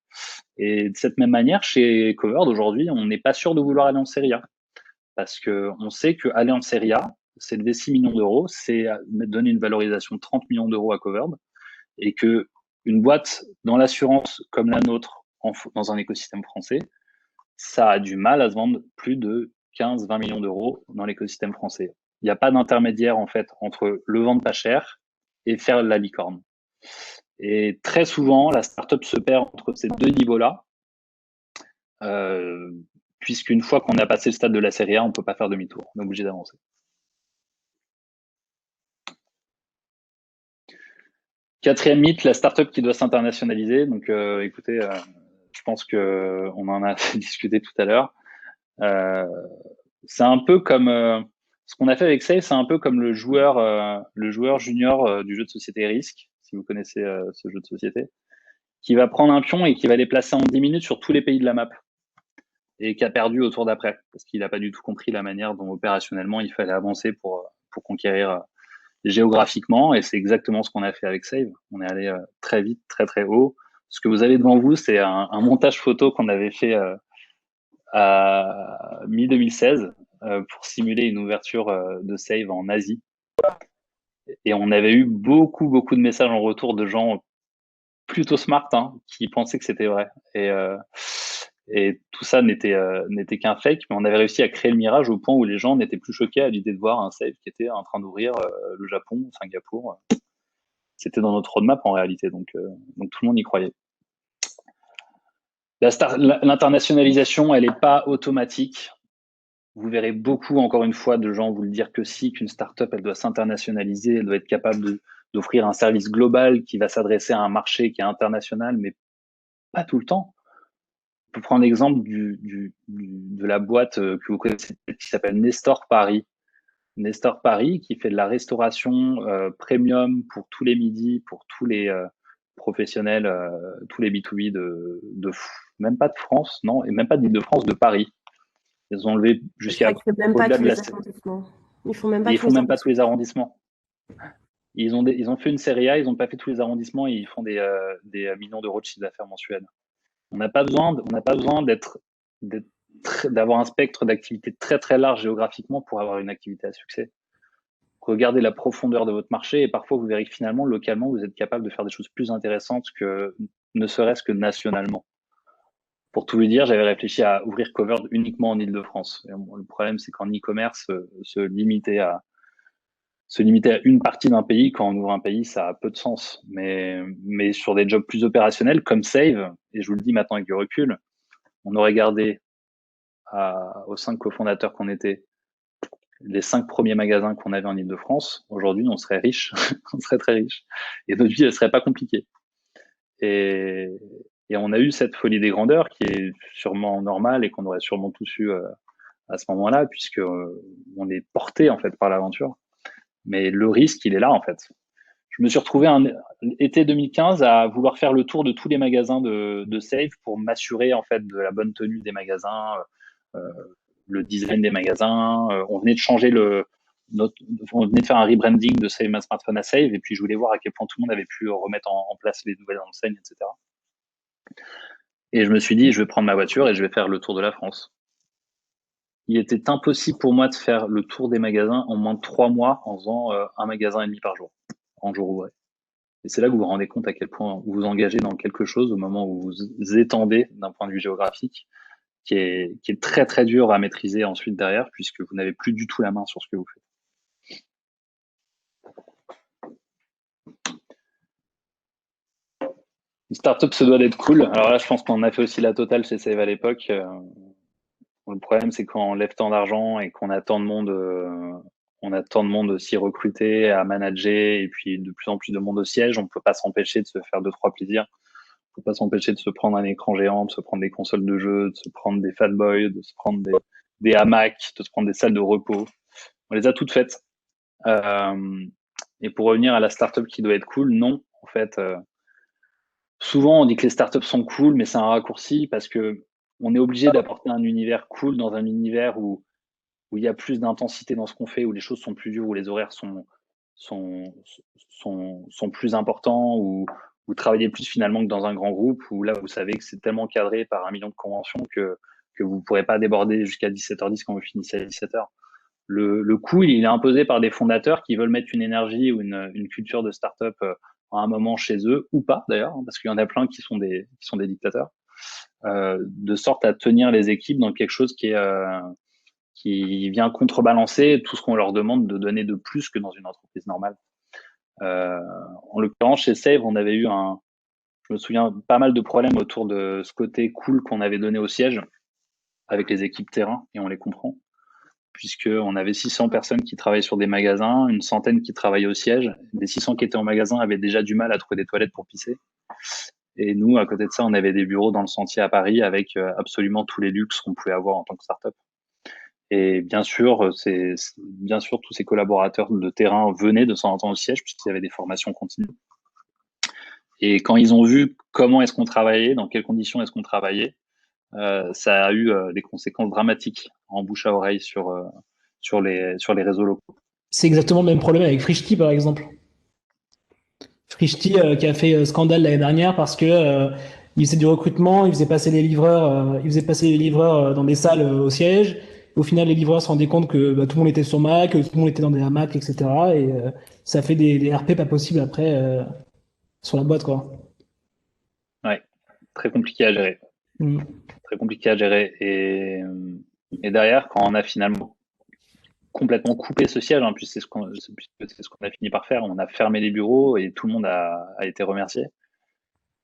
Et de cette même manière, chez Covered, aujourd'hui, on n'est pas sûr de vouloir aller en série A. Parce qu'on sait qu'aller en série A, c'est lever 6 millions d'euros, c'est donner une valorisation de 30 millions d'euros à Covered. Et que une boîte dans l'assurance comme la nôtre, dans un écosystème français, ça a du mal à se vendre plus de 15-20 millions d'euros dans l'écosystème français. Il n'y a pas d'intermédiaire, en fait, entre le vendre pas cher et faire la licorne. Et très souvent, la startup se perd entre ces deux niveaux-là, puisqu'une fois qu'on a passé le stade de la série A, on ne peut pas faire demi-tour. On est obligé d'avancer. Quatrième mythe, la startup qui doit s'internationaliser. Donc, écoutez, je pense qu'on en a discuté tout à l'heure. C'est un peu comme ce qu'on a fait avec Save, c'est un peu comme le joueur junior du jeu de société Risk, si vous connaissez ce jeu de société, qui va prendre un pion et qui va les placer en 10 minutes sur tous les pays de la map et qui a perdu au tour d'après parce qu'il n'a pas du tout compris la manière dont opérationnellement il fallait avancer pour conquérir géographiquement. Et c'est exactement ce qu'on a fait avec Save. On est allé très vite, très très haut. Ce que vous avez devant vous, c'est un montage photo qu'on avait fait à mi-2016 pour simuler une ouverture de Save en Asie. Et on avait eu beaucoup de messages en retour de gens plutôt smart qui pensaient que c'était vrai. Et tout ça n'était qu'un fake, mais on avait réussi à créer le mirage au point où les gens n'étaient plus choqués à l'idée de voir un Save qui était en train d'ouvrir le Japon, Singapour. C'était dans notre roadmap en réalité, donc tout le monde y croyait. L'internationalisation, elle n'est pas automatique. Vous verrez beaucoup, encore une fois, de gens vous le dire que si, qu'une startup, elle doit s'internationaliser, elle doit être capable d'offrir un service global qui va s'adresser à un marché qui est international, mais pas tout le temps. On peut prendre l'exemple de la boîte que vous connaissez, qui s'appelle Nestor Paris. Nestor Paris, qui fait de la restauration premium pour tous les midis, pour tous les professionnels, tous les B2B même pas de France, non, et même pas d'Île-de-France, de Paris. Ils ont levé jusqu'à au-delà de la. Ils font même pas tous les arrondissements. Ils ont fait une série A, ils n'ont pas fait tous les arrondissements et ils font des millions d'euros de chiffre d'affaires mensuel. On n'a pas besoin d'avoir un spectre d'activité très très large géographiquement pour avoir une activité à succès. Regardez la profondeur de votre marché et parfois vous verrez que finalement, localement, vous êtes capable de faire des choses plus intéressantes que ne serait-ce que nationalement. Pour tout vous dire, j'avais réfléchi à ouvrir Covered uniquement en Île-de-France. Le problème, c'est qu'en e-commerce, se limiter à une partie d'un pays, quand on ouvre un pays, ça a peu de sens. Mais sur des jobs plus opérationnels comme Save, et je vous le dis maintenant avec du recul, on aurait gardé aux 5 cofondateurs qu'on était les 5 premiers magasins qu'on avait en Île-de-France. Aujourd'hui, on serait riche, on serait très riche. Et notre vie, elle serait pas compliquée. Et on a eu cette folie des grandeurs qui est sûrement normale et qu'on aurait sûrement tous eu à ce moment-là, puisque on est porté en fait par l'aventure. Mais le risque, il est là en fait. Je me suis retrouvé été 2015 à vouloir faire le tour de tous les magasins de Save pour m'assurer en fait de la bonne tenue des magasins, le design des magasins. On venait de changer on venait de faire un rebranding de Save My Smartphone à Save, et puis je voulais voir à quel point tout le monde avait pu remettre en place les nouvelles enseignes, etc. Et je me suis dit, je vais prendre ma voiture et je vais faire le tour de la France. Il était impossible pour moi de faire le tour des magasins en moins de 3 mois en faisant un magasin et demi par jour, en jour ouvré. Et c'est là que vous vous rendez compte à quel point vous vous engagez dans quelque chose au moment où vous étendez d'un point de vue géographique, qui est très très dur à maîtriser ensuite derrière, puisque vous n'avez plus du tout la main sur ce que vous faites. Une startup se doit d'être cool. Alors là, je pense qu'on a fait aussi la totale chez Save à l'époque. Le problème, c'est quand on lève tant d'argent et qu'on a tant de monde, aussi recruté, à manager, et puis de plus en plus de monde au siège, on ne peut pas s'empêcher de se faire 2-3 plaisirs. On ne peut pas s'empêcher de se prendre un écran géant, de se prendre des consoles de jeux, de se prendre des Fatboy, de se prendre des hamacs, de se prendre des salles de repos. On les a toutes faites. Et pour revenir à la startup qui doit être cool, non, en fait. Souvent, on dit que les startups sont cool, mais c'est un raccourci parce que on est obligé d'apporter un univers cool dans un univers où il y a plus d'intensité dans ce qu'on fait, où les choses sont plus dures, où les horaires sont plus importants, où vous travaillez plus finalement que dans un grand groupe, où là, vous savez que c'est tellement cadré par 1 million de conventions que vous ne pourrez pas déborder jusqu'à 17h10 quand vous finissez à 17h. Le coût, il est imposé par des fondateurs qui veulent mettre une énergie ou une culture de start-up à un moment chez eux, ou pas d'ailleurs, parce qu'il y en a plein qui sont des dictateurs, de sorte à tenir les équipes dans quelque chose qui vient contrebalancer tout ce qu'on leur demande de donner de plus que dans une entreprise normale. En l'occurrence, chez Save, on avait eu je me souviens, pas mal de problèmes autour de ce côté cool qu'on avait donné au siège avec les équipes terrain, et on les comprend, puisqu'on avait 600 personnes qui travaillaient sur des magasins, une centaine qui travaillaient au siège. Les 600 qui étaient en magasin avaient déjà du mal à trouver des toilettes pour pisser. Et nous, à côté de ça, on avait des bureaux dans le Sentier à Paris avec absolument tous les luxes qu'on pouvait avoir en tant que start-up. Et bien sûr, tous ces collaborateurs de terrain venaient de temps en temps au siège puisqu'il y avait des formations continues. Et quand ils ont vu comment est-ce qu'on travaillait, dans quelles conditions est-ce qu'on travaillait, ça a eu des conséquences dramatiques en bouche à oreille sur les réseaux locaux. C'est exactement le même problème avec Frishti, par exemple. Frishti qui a fait scandale l'année dernière parce que il faisait du recrutement, il faisait passer les livreurs dans des salles au siège. Au final, les livreurs se rendaient compte que tout le monde était sur Mac, que tout le monde était dans des hamacs, etc. Et ça fait des RP pas possibles après sur la boîte, quoi. Ouais, très compliqué à gérer. Très compliqué à gérer. Et derrière, quand on a finalement complètement coupé ce siège, puisque c'est ce qu'on a fini par faire, on a fermé les bureaux et tout le monde a été remercié.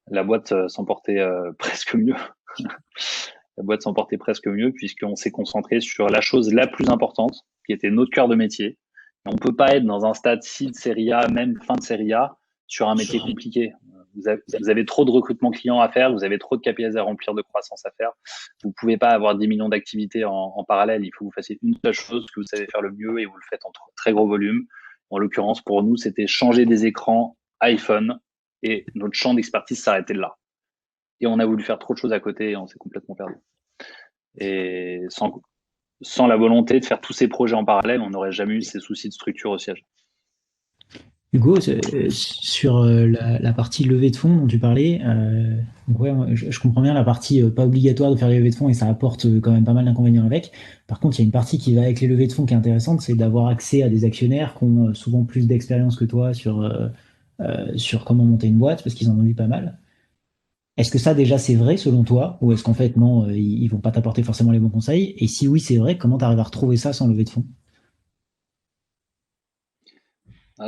La boîte s'en portait presque mieux. La boîte s'en portait presque mieux puisqu'on s'est concentré sur la chose la plus importante, qui était notre cœur de métier. Et on peut pas être dans un stade seed, série A, même fin de série A, sur un métier compliqué. Vous avez trop de recrutement client à faire, vous avez trop de KPIs à remplir, de croissance à faire. Vous pouvez pas avoir 10 millions d'activités en parallèle. Il faut que vous fassiez une seule chose que vous savez faire le mieux et vous le faites en très gros volume. En l'occurrence, pour nous, c'était changer des écrans iPhone et notre champ d'expertise s'arrêtait là. Et on a voulu faire trop de choses à côté et on s'est complètement perdu. Et sans la volonté de faire tous ces projets en parallèle, on n'aurait jamais eu ces soucis de structure au siège. Hugo, sur la partie levée de fonds dont tu parlais, donc ouais, je comprends bien la partie pas obligatoire de faire les levées de fonds et ça apporte quand même pas mal d'inconvénients avec. Par contre, il y a une partie qui va avec les levées de fonds qui est intéressante, c'est d'avoir accès à des actionnaires qui ont souvent plus d'expérience que toi sur comment monter une boîte parce qu'ils en ont eu pas mal. Est-ce que ça déjà c'est vrai selon toi ou est-ce qu'en fait non, ils vont pas t'apporter forcément les bons conseils? Et si oui, c'est vrai, comment tu arrives à retrouver ça sans levée de fonds?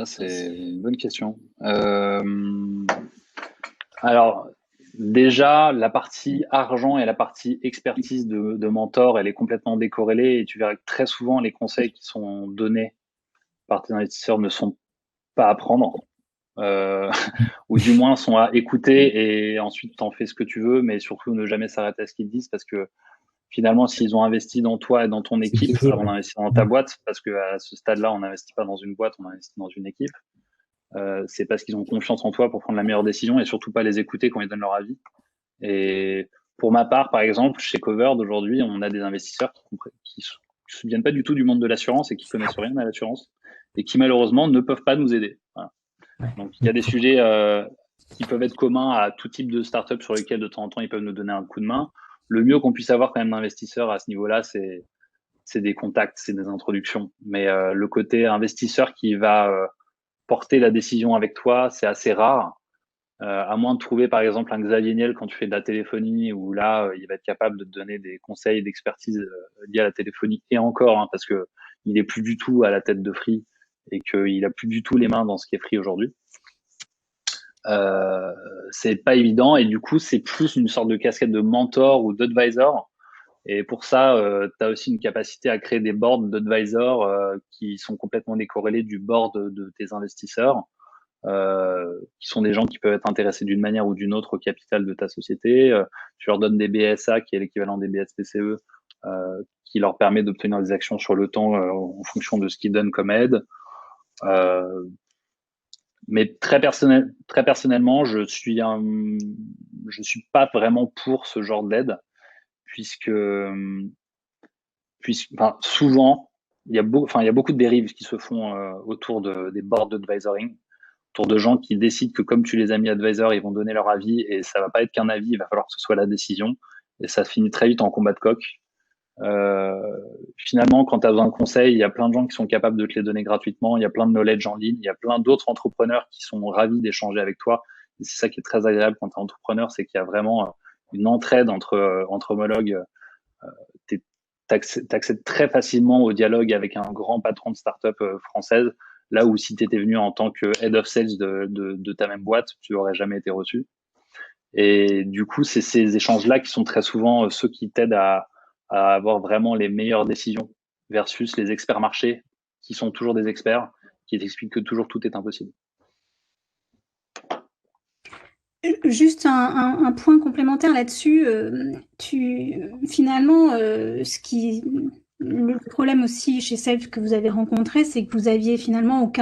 C'est une bonne question. Alors, déjà, la partie argent et la partie expertise de mentor, elle est complètement décorrélée et tu verras que très souvent, les conseils qui sont donnés par tes investisseurs ne sont pas à prendre, ou du moins sont à écouter et ensuite t'en fais ce que tu veux, mais surtout ne jamais s'arrêter à ce qu'ils disent parce que finalement, s'ils ont investi dans toi et dans ton équipe avant d'investir dans ta boîte, parce que à ce stade-là, on n'investit pas dans une boîte, on investit dans une équipe. C'est parce qu'ils ont confiance en toi pour prendre la meilleure décision et surtout pas les écouter quand ils donnent leur avis. Et pour ma part, par exemple, chez Covered, aujourd'hui, on a des investisseurs qui viennent pas du tout du monde de l'assurance et qui connaissent rien à l'assurance et qui malheureusement ne peuvent pas nous aider. Voilà. Donc il y a des sujets qui peuvent être communs à tout type de startup sur lesquels de temps en temps ils peuvent nous donner un coup de main. Le mieux qu'on puisse avoir quand même d'investisseurs à ce niveau-là, c'est des contacts, c'est des introductions. Mais le côté investisseur qui va porter la décision avec toi, c'est assez rare. À moins de trouver par exemple un Xavier Niel quand tu fais de la téléphonie, où là, il va être capable de te donner des conseils d'expertise liés à la téléphonie. Et encore, hein, parce que il est plus du tout à la tête de Free et qu'il a plus du tout les mains dans ce qui est Free aujourd'hui. C'est pas évident et du coup, c'est plus une sorte de casquette de mentor ou d'advisor. Et pour ça, tu as aussi une capacité à créer des boards d'advisors qui sont complètement décorrélés du board de tes investisseurs, qui sont des gens qui peuvent être intéressés d'une manière ou d'une autre au capital de ta société. Tu leur donnes des BSA, qui est l'équivalent des BSPCE, qui leur permet d'obtenir des actions sur le temps en fonction de ce qu'ils donnent comme aide. Mais très personnellement, je suis pas vraiment pour ce genre d'aide, puisque enfin, souvent, il y a beaucoup de dérives qui se font autour des boards d'advisoring, autour de gens qui décident que comme tu les as mis advisors, ils vont donner leur avis et ça va pas être qu'un avis, il va falloir que ce soit la décision et ça finit très vite en combat de coq. Finalement, quand tu as besoin de conseils, il y a plein de gens qui sont capables de te les donner gratuitement, il y a plein de knowledge en ligne, il y a plein d'autres entrepreneurs qui sont ravis d'échanger avec toi. Et c'est ça qui est très agréable quand tu es entrepreneur, c'est qu'il y a vraiment une entraide entre homologues. T'accèdes très facilement au dialogue avec un grand patron de start-up française, là où si tu étais venu en tant que head of sales de ta même boîte, tu n'aurais jamais été reçu. Et du coup, c'est ces échanges-là qui sont très souvent ceux qui t'aident à avoir vraiment les meilleures décisions versus les experts marchés qui sont toujours des experts, qui t'expliquent que toujours tout est impossible. Juste un point complémentaire là-dessus. Finalement, le problème aussi chez Self que vous avez rencontré, c'est que vous aviez finalement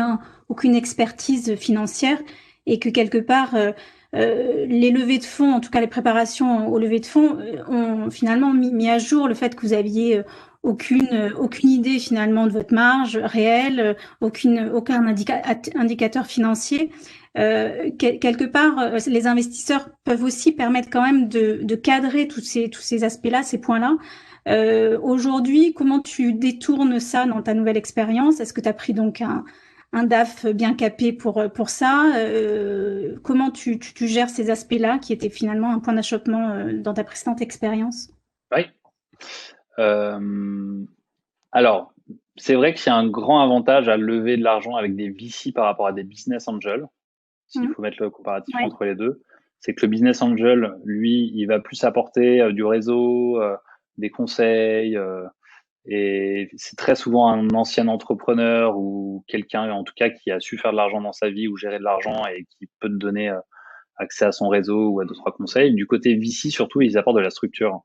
aucune expertise financière et que quelque part, les levées de fonds, en tout cas les préparations aux levées de fonds, ont finalement mis à jour le fait que vous aviez aucune idée finalement de votre marge réelle, aucun indicateur financier. Quelque part, les investisseurs peuvent aussi permettre quand même de cadrer tous ces aspects-là, ces points-là. Aujourd'hui, comment tu détournes ça dans ta nouvelle expérience? Est-ce que tu as pris donc un DAF bien capé pour ça? Comment tu gères ces aspects-là qui étaient finalement un point d'achoppement dans ta précédente expérience? Oui. Alors, c'est vrai qu'il y a un grand avantage à lever de l'argent avec des VC par rapport à des business angels. S'il faut mettre le comparatif entre les deux, c'est que le business angel, lui, il va plus apporter du réseau, des conseils, et c'est très souvent un ancien entrepreneur ou quelqu'un, en tout cas, qui a su faire de l'argent dans sa vie ou gérer de l'argent et qui peut te donner accès à son réseau ou à d'autres conseils. Du côté VC, surtout, ils apportent de la structure.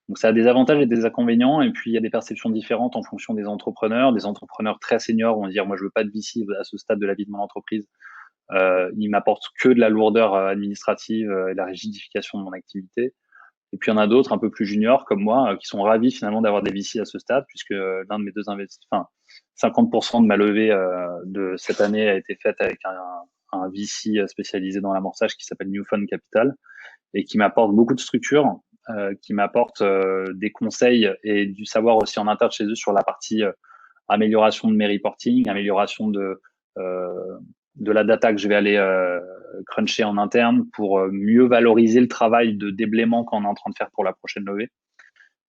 Donc, ça a des avantages et des inconvénients. Et puis, il y a des perceptions différentes en fonction des entrepreneurs. Des entrepreneurs très seniors vont dire, moi, je veux pas de VC à ce stade de la vie de mon entreprise. Il m'apporte que de la lourdeur administrative et de la rigidification de mon activité. Et puis il y en a d'autres un peu plus juniors comme moi qui sont ravis finalement d'avoir des VC à ce stade, puisque l'un de mes deux investisseurs, 50% de ma levée de cette année a été faite avec un VC spécialisé dans l'amorçage qui s'appelle New Fund Capital et qui m'apporte beaucoup de structure, qui m'apporte des conseils et du savoir aussi en interne chez eux sur la partie amélioration de mes reporting, amélioration de la data que je vais aller cruncher en interne pour mieux valoriser le travail de déblaiement qu'on est en train de faire pour la prochaine levée.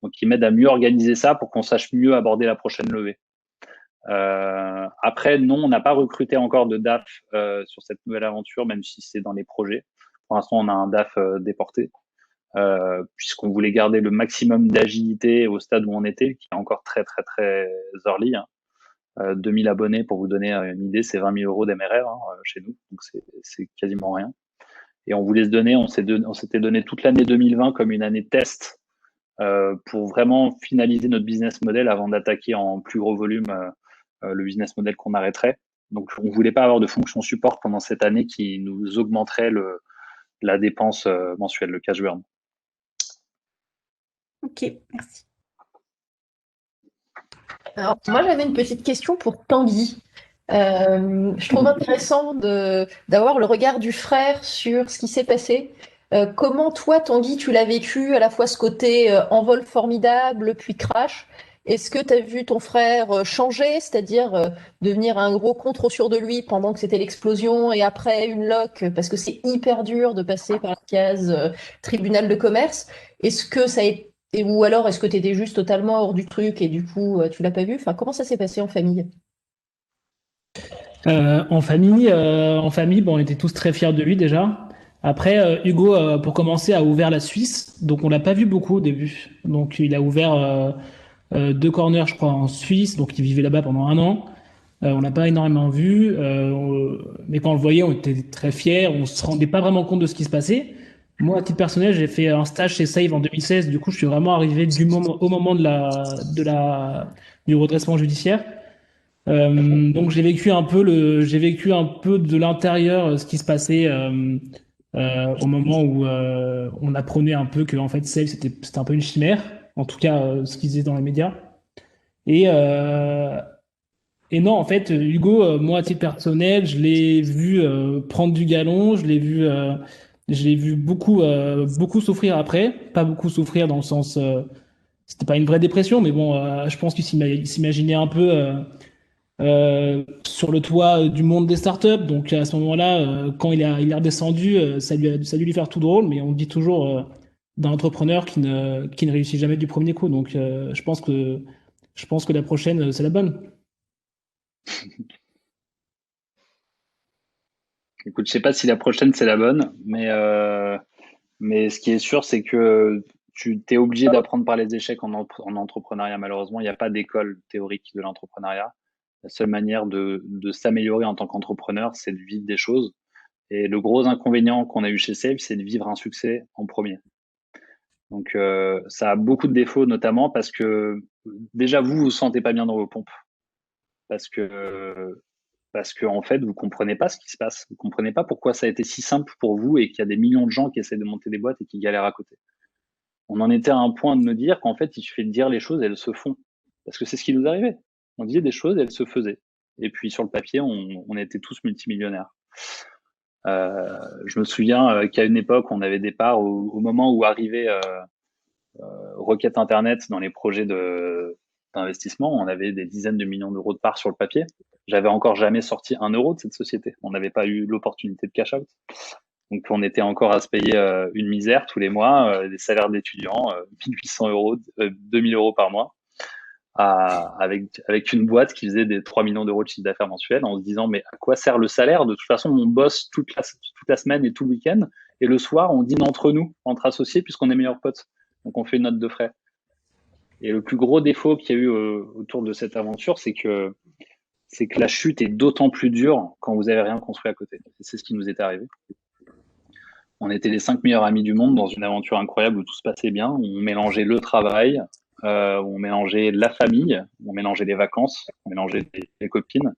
Donc, ils m'aident à mieux organiser ça pour qu'on sache mieux aborder la prochaine levée. Après, non, on n'a pas recruté encore de DAF sur cette nouvelle aventure, même si c'est dans les projets. Pour l'instant, on a un DAF déporté, puisqu'on voulait garder le maximum d'agilité au stade où on était, qui est encore très, très, très early, hein. 2000 abonnés, pour vous donner une idée, c'est 20 000 euros d'MRR chez nous, donc c'est quasiment rien. Et on voulait on s'était donné toute l'année 2020 comme une année test pour vraiment finaliser notre business model avant d'attaquer en plus gros volume le business model qu'on arrêterait. Donc on ne voulait pas avoir de fonction support pendant cette année qui nous augmenterait la dépense mensuelle, le cash burn. Ok, merci. Alors, moi, j'avais une petite question pour Tanguy. Je trouve intéressant d'avoir le regard du frère sur ce qui s'est passé. Comment toi, Tanguy, tu l'as vécu, à la fois ce côté envol formidable, puis crash? Est-ce que tu as vu ton frère changer, c'est-à-dire devenir un gros con trop sûr de lui pendant que c'était l'explosion et après une lock, parce que c'est hyper dur de passer par la case tribunal de commerce? Est-ce que ça a été, ou alors est-ce que tu étais juste totalement hors du truc et du coup tu l'as pas vu? Enfin, comment ça s'est passé en famille? En famille, bon, on était tous très fiers de lui déjà. Après, Hugo, pour commencer, a ouvert la Suisse, donc on l'a pas vu beaucoup au début. Donc il a ouvert 2 corners, je crois, en Suisse, donc il vivait là-bas pendant un an. On l'a pas énormément vu, mais quand on le voyait, on était très fiers. On se rendait pas vraiment compte de ce qui se passait. Moi, à titre personnel, j'ai fait un stage chez Save en 2016. Du coup, je suis vraiment arrivé au moment du redressement judiciaire. Donc j'ai vécu un peu de l'intérieur ce qui se passait au moment où on apprenait un peu que en fait Save c'était un peu une chimère, en tout cas ce qu'ils disaient dans les médias. Et et non, en fait, Hugo, moi à titre personnel, je l'ai vu prendre du galon, je l'ai vu beaucoup souffrir après, pas beaucoup souffrir dans le sens c'était pas une vraie dépression, mais bon, je pense qu'il s'imaginait un peu sur le toit du monde des startups. Donc à ce moment-là, quand il est redescendu, ça a dû lui faire tout drôle, mais on dit toujours d'un entrepreneur qui ne réussit jamais du premier coup. Donc je pense que la prochaine, c'est la bonne. Écoute, je sais pas si la prochaine c'est la bonne, mais ce qui est sûr, c'est que tu t'es obligé d'apprendre par les échecs en entrepreneuriat. Malheureusement, il n'y a pas d'école théorique de l'entrepreneuriat. La seule manière de s'améliorer en tant qu'entrepreneur, c'est de vivre des choses. Et le gros inconvénient qu'on a eu chez Save, c'est de vivre un succès en premier. Donc, ça a beaucoup de défauts, notamment parce que déjà, vous vous sentez pas bien dans vos pompes. Parce que en fait, vous comprenez pas ce qui se passe. Vous comprenez pas pourquoi ça a été si simple pour vous et qu'il y a des millions de gens qui essaient de monter des boîtes et qui galèrent à côté. On en était à un point de me dire qu'en fait, il suffit de dire les choses et elles se font. Parce que c'est ce qui nous arrivait. On disait des choses et elles se faisaient. Et puis sur le papier, on était tous multimillionnaires. Je me souviens qu'à une époque, on avait des parts au moment où arrivait Rocket Internet dans les projets d'investissement. On avait des dizaines de millions d'euros de parts sur le papier. J'avais encore jamais sorti 1 euro de cette société. On n'avait pas eu l'opportunité de cash out. Donc, on était encore à se payer une misère tous les mois, des salaires d'étudiants, 1800 euros, 2000 euros par mois, avec une boîte qui faisait des 3 millions d'euros de chiffre d'affaires mensuel, en se disant, mais à quoi sert le salaire? De toute façon, on bosse toute la semaine et tout le week-end, et le soir, on dîne entre nous, entre associés, puisqu'on est meilleurs potes. Donc, on fait une note de frais. Et le plus gros défaut qu'il y a eu autour de cette aventure, c'est que la chute est d'autant plus dure quand vous avez rien construit à côté. C'est ce qui nous est arrivé. On était les 5 meilleurs amis du monde dans une aventure incroyable où tout se passait bien. On mélangeait le travail, on mélangeait la famille, on mélangeait les vacances, on mélangeait les copines.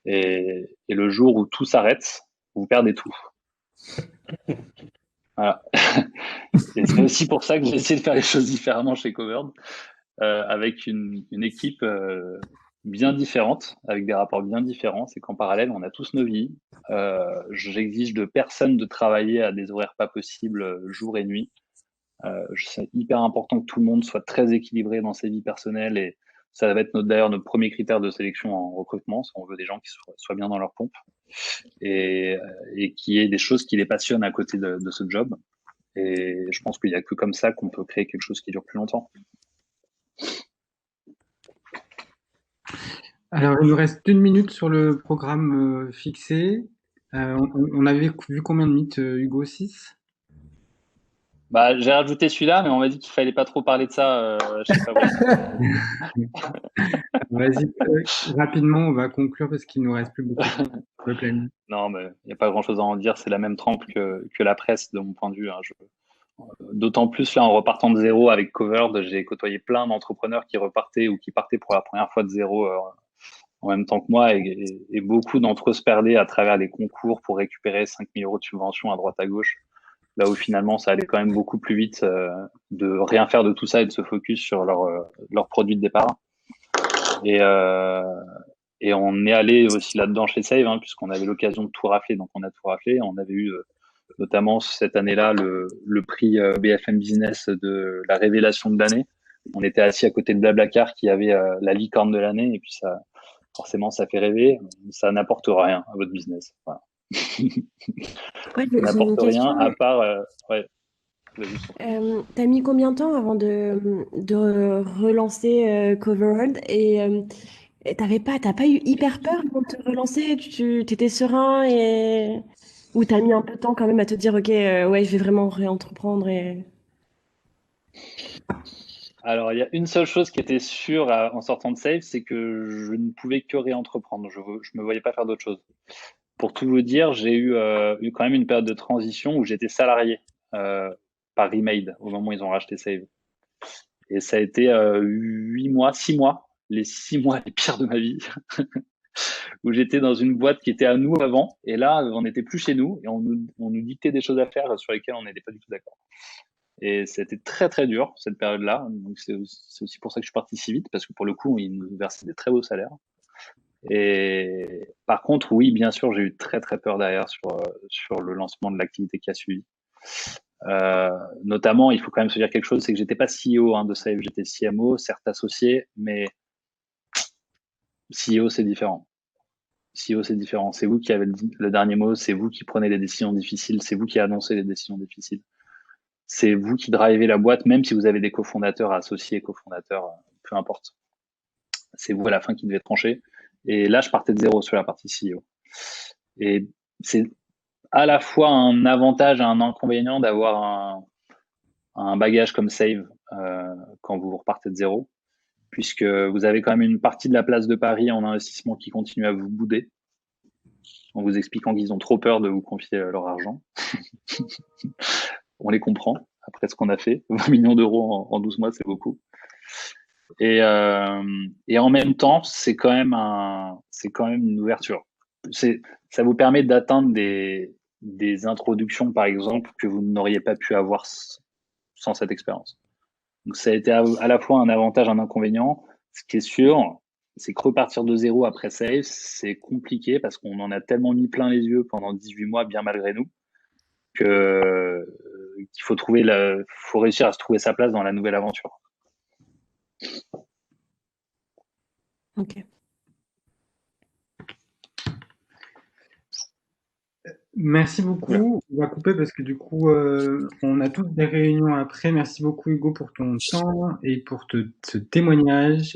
Et le jour où tout s'arrête, vous perdez tout. Voilà. Et c'est aussi pour ça que j'ai essayé de faire les choses différemment chez Covered, avec une équipe bien différente, avec des rapports bien différents. C'est qu'en parallèle, on a tous nos vies. J'exige de personne de travailler à des horaires pas possibles, jour et nuit. C'est hyper important que tout le monde soit très équilibré dans ses vies personnelles et ça va être d'ailleurs notre premier critère de sélection en recrutement. On veut des gens qui soient bien dans leur pompe et qui aient des choses qui les passionnent à côté de ce job. Et je pense qu'il n'y a que comme ça qu'on peut créer quelque chose qui dure plus longtemps. Alors, il nous reste 1 minute sur le programme fixé. On avait vu combien de mythes, Hugo? 6? Bah, j'ai rajouté celui-là, mais on m'a dit qu'il fallait pas trop parler de ça chez Fabrice. Vas-y, rapidement, on va conclure parce qu'il nous reste plus beaucoup de temps sur le planning. Non, mais il n'y a pas grand-chose à en dire. C'est la même trempe que la presse, de mon point de vue. Hein. D'autant plus, là, en repartant de zéro avec Covered, j'ai côtoyé plein d'entrepreneurs qui repartaient ou qui partaient pour la première fois de zéro en même temps que moi. Et beaucoup d'entre eux se perdaient à travers les concours pour récupérer 5 000 euros de subvention à droite à gauche. Là où finalement, ça allait quand même beaucoup plus vite de rien faire de tout ça et de se focus sur leur produit de départ. Et on est allé aussi là-dedans chez Save, hein, puisqu'on avait l'occasion de tout rafler, donc on a tout raflé. On avait eu notamment cette année-là le prix BFM Business de la révélation de l'année. On était assis à côté de Blablacar qui avait la licorne de l'année, et puis ça, forcément, ça fait rêver. Ça n'apporte rien à votre business. Voilà. Ouais, Ça j'ai une n'apporte rien question. à part. Ouais, vas-y, T'as mis combien de temps avant de relancer Coverworld et t'as pas eu hyper peur avant de te relancer? Tu t'étais serein et ou t'as mis un peu de temps quand même à te dire ok ouais je vais vraiment réentreprendre et Alors, il y a une seule chose qui était sûre en sortant de Save, c'est que je ne pouvais que réentreprendre. Je me voyais pas faire d'autre chose. Pour tout vous dire, j'ai eu quand même une période de transition où j'étais salarié par Remade au moment où ils ont racheté Save. Et ça a été 8 mois, 6 mois, les 6 mois les pires de ma vie, où j'étais dans une boîte qui était à nous avant. Et là, on n'était plus chez nous et on nous dictait des choses à faire sur lesquelles on n'était pas du tout d'accord. Et c'était très très dur cette période-là. Donc c'est aussi pour ça que je suis parti si vite, parce que pour le coup, ils nous versaient des très beaux salaires. Et par contre, oui, bien sûr, j'ai eu très très peur derrière sur le lancement de l'activité qui a suivi. Notamment, il faut quand même se dire quelque chose, c'est que j'étais pas CEO de Save, j'étais CMO, certes associé, mais CEO c'est différent. CEO c'est différent. C'est vous qui avez le dernier mot, c'est vous qui prenez les décisions difficiles, c'est vous qui annoncez les décisions difficiles. C'est vous qui drivez la boîte, même si vous avez des cofondateurs, associés, cofondateurs, peu importe. C'est vous à la fin qui devez trancher. Et là, je partais de zéro sur la partie CEO. Et c'est à la fois un avantage et un inconvénient d'avoir un bagage comme Save quand vous repartez de zéro, puisque vous avez quand même une partie de la place de Paris en investissement qui continue à vous bouder, en vous expliquant qu'ils ont trop peur de vous confier leur argent. On les comprend, après ce qu'on a fait. 20 millions d'euros en 12 mois, c'est beaucoup. Et en même temps, c'est quand même une ouverture. Ça vous permet d'atteindre des introductions, par exemple, que vous n'auriez pas pu avoir sans cette expérience. Donc, ça a été à la fois un avantage, un inconvénient. Ce qui est sûr, c'est que repartir de zéro après Save, c'est compliqué parce qu'on en a tellement mis plein les yeux pendant 18 mois, bien malgré nous, qu'il faut réussir à se trouver sa place dans la nouvelle aventure. ok. Merci beaucoup. On va couper parce que du coup, on a toutes des réunions après. Merci beaucoup Hugo pour ton temps et pour ce témoignage.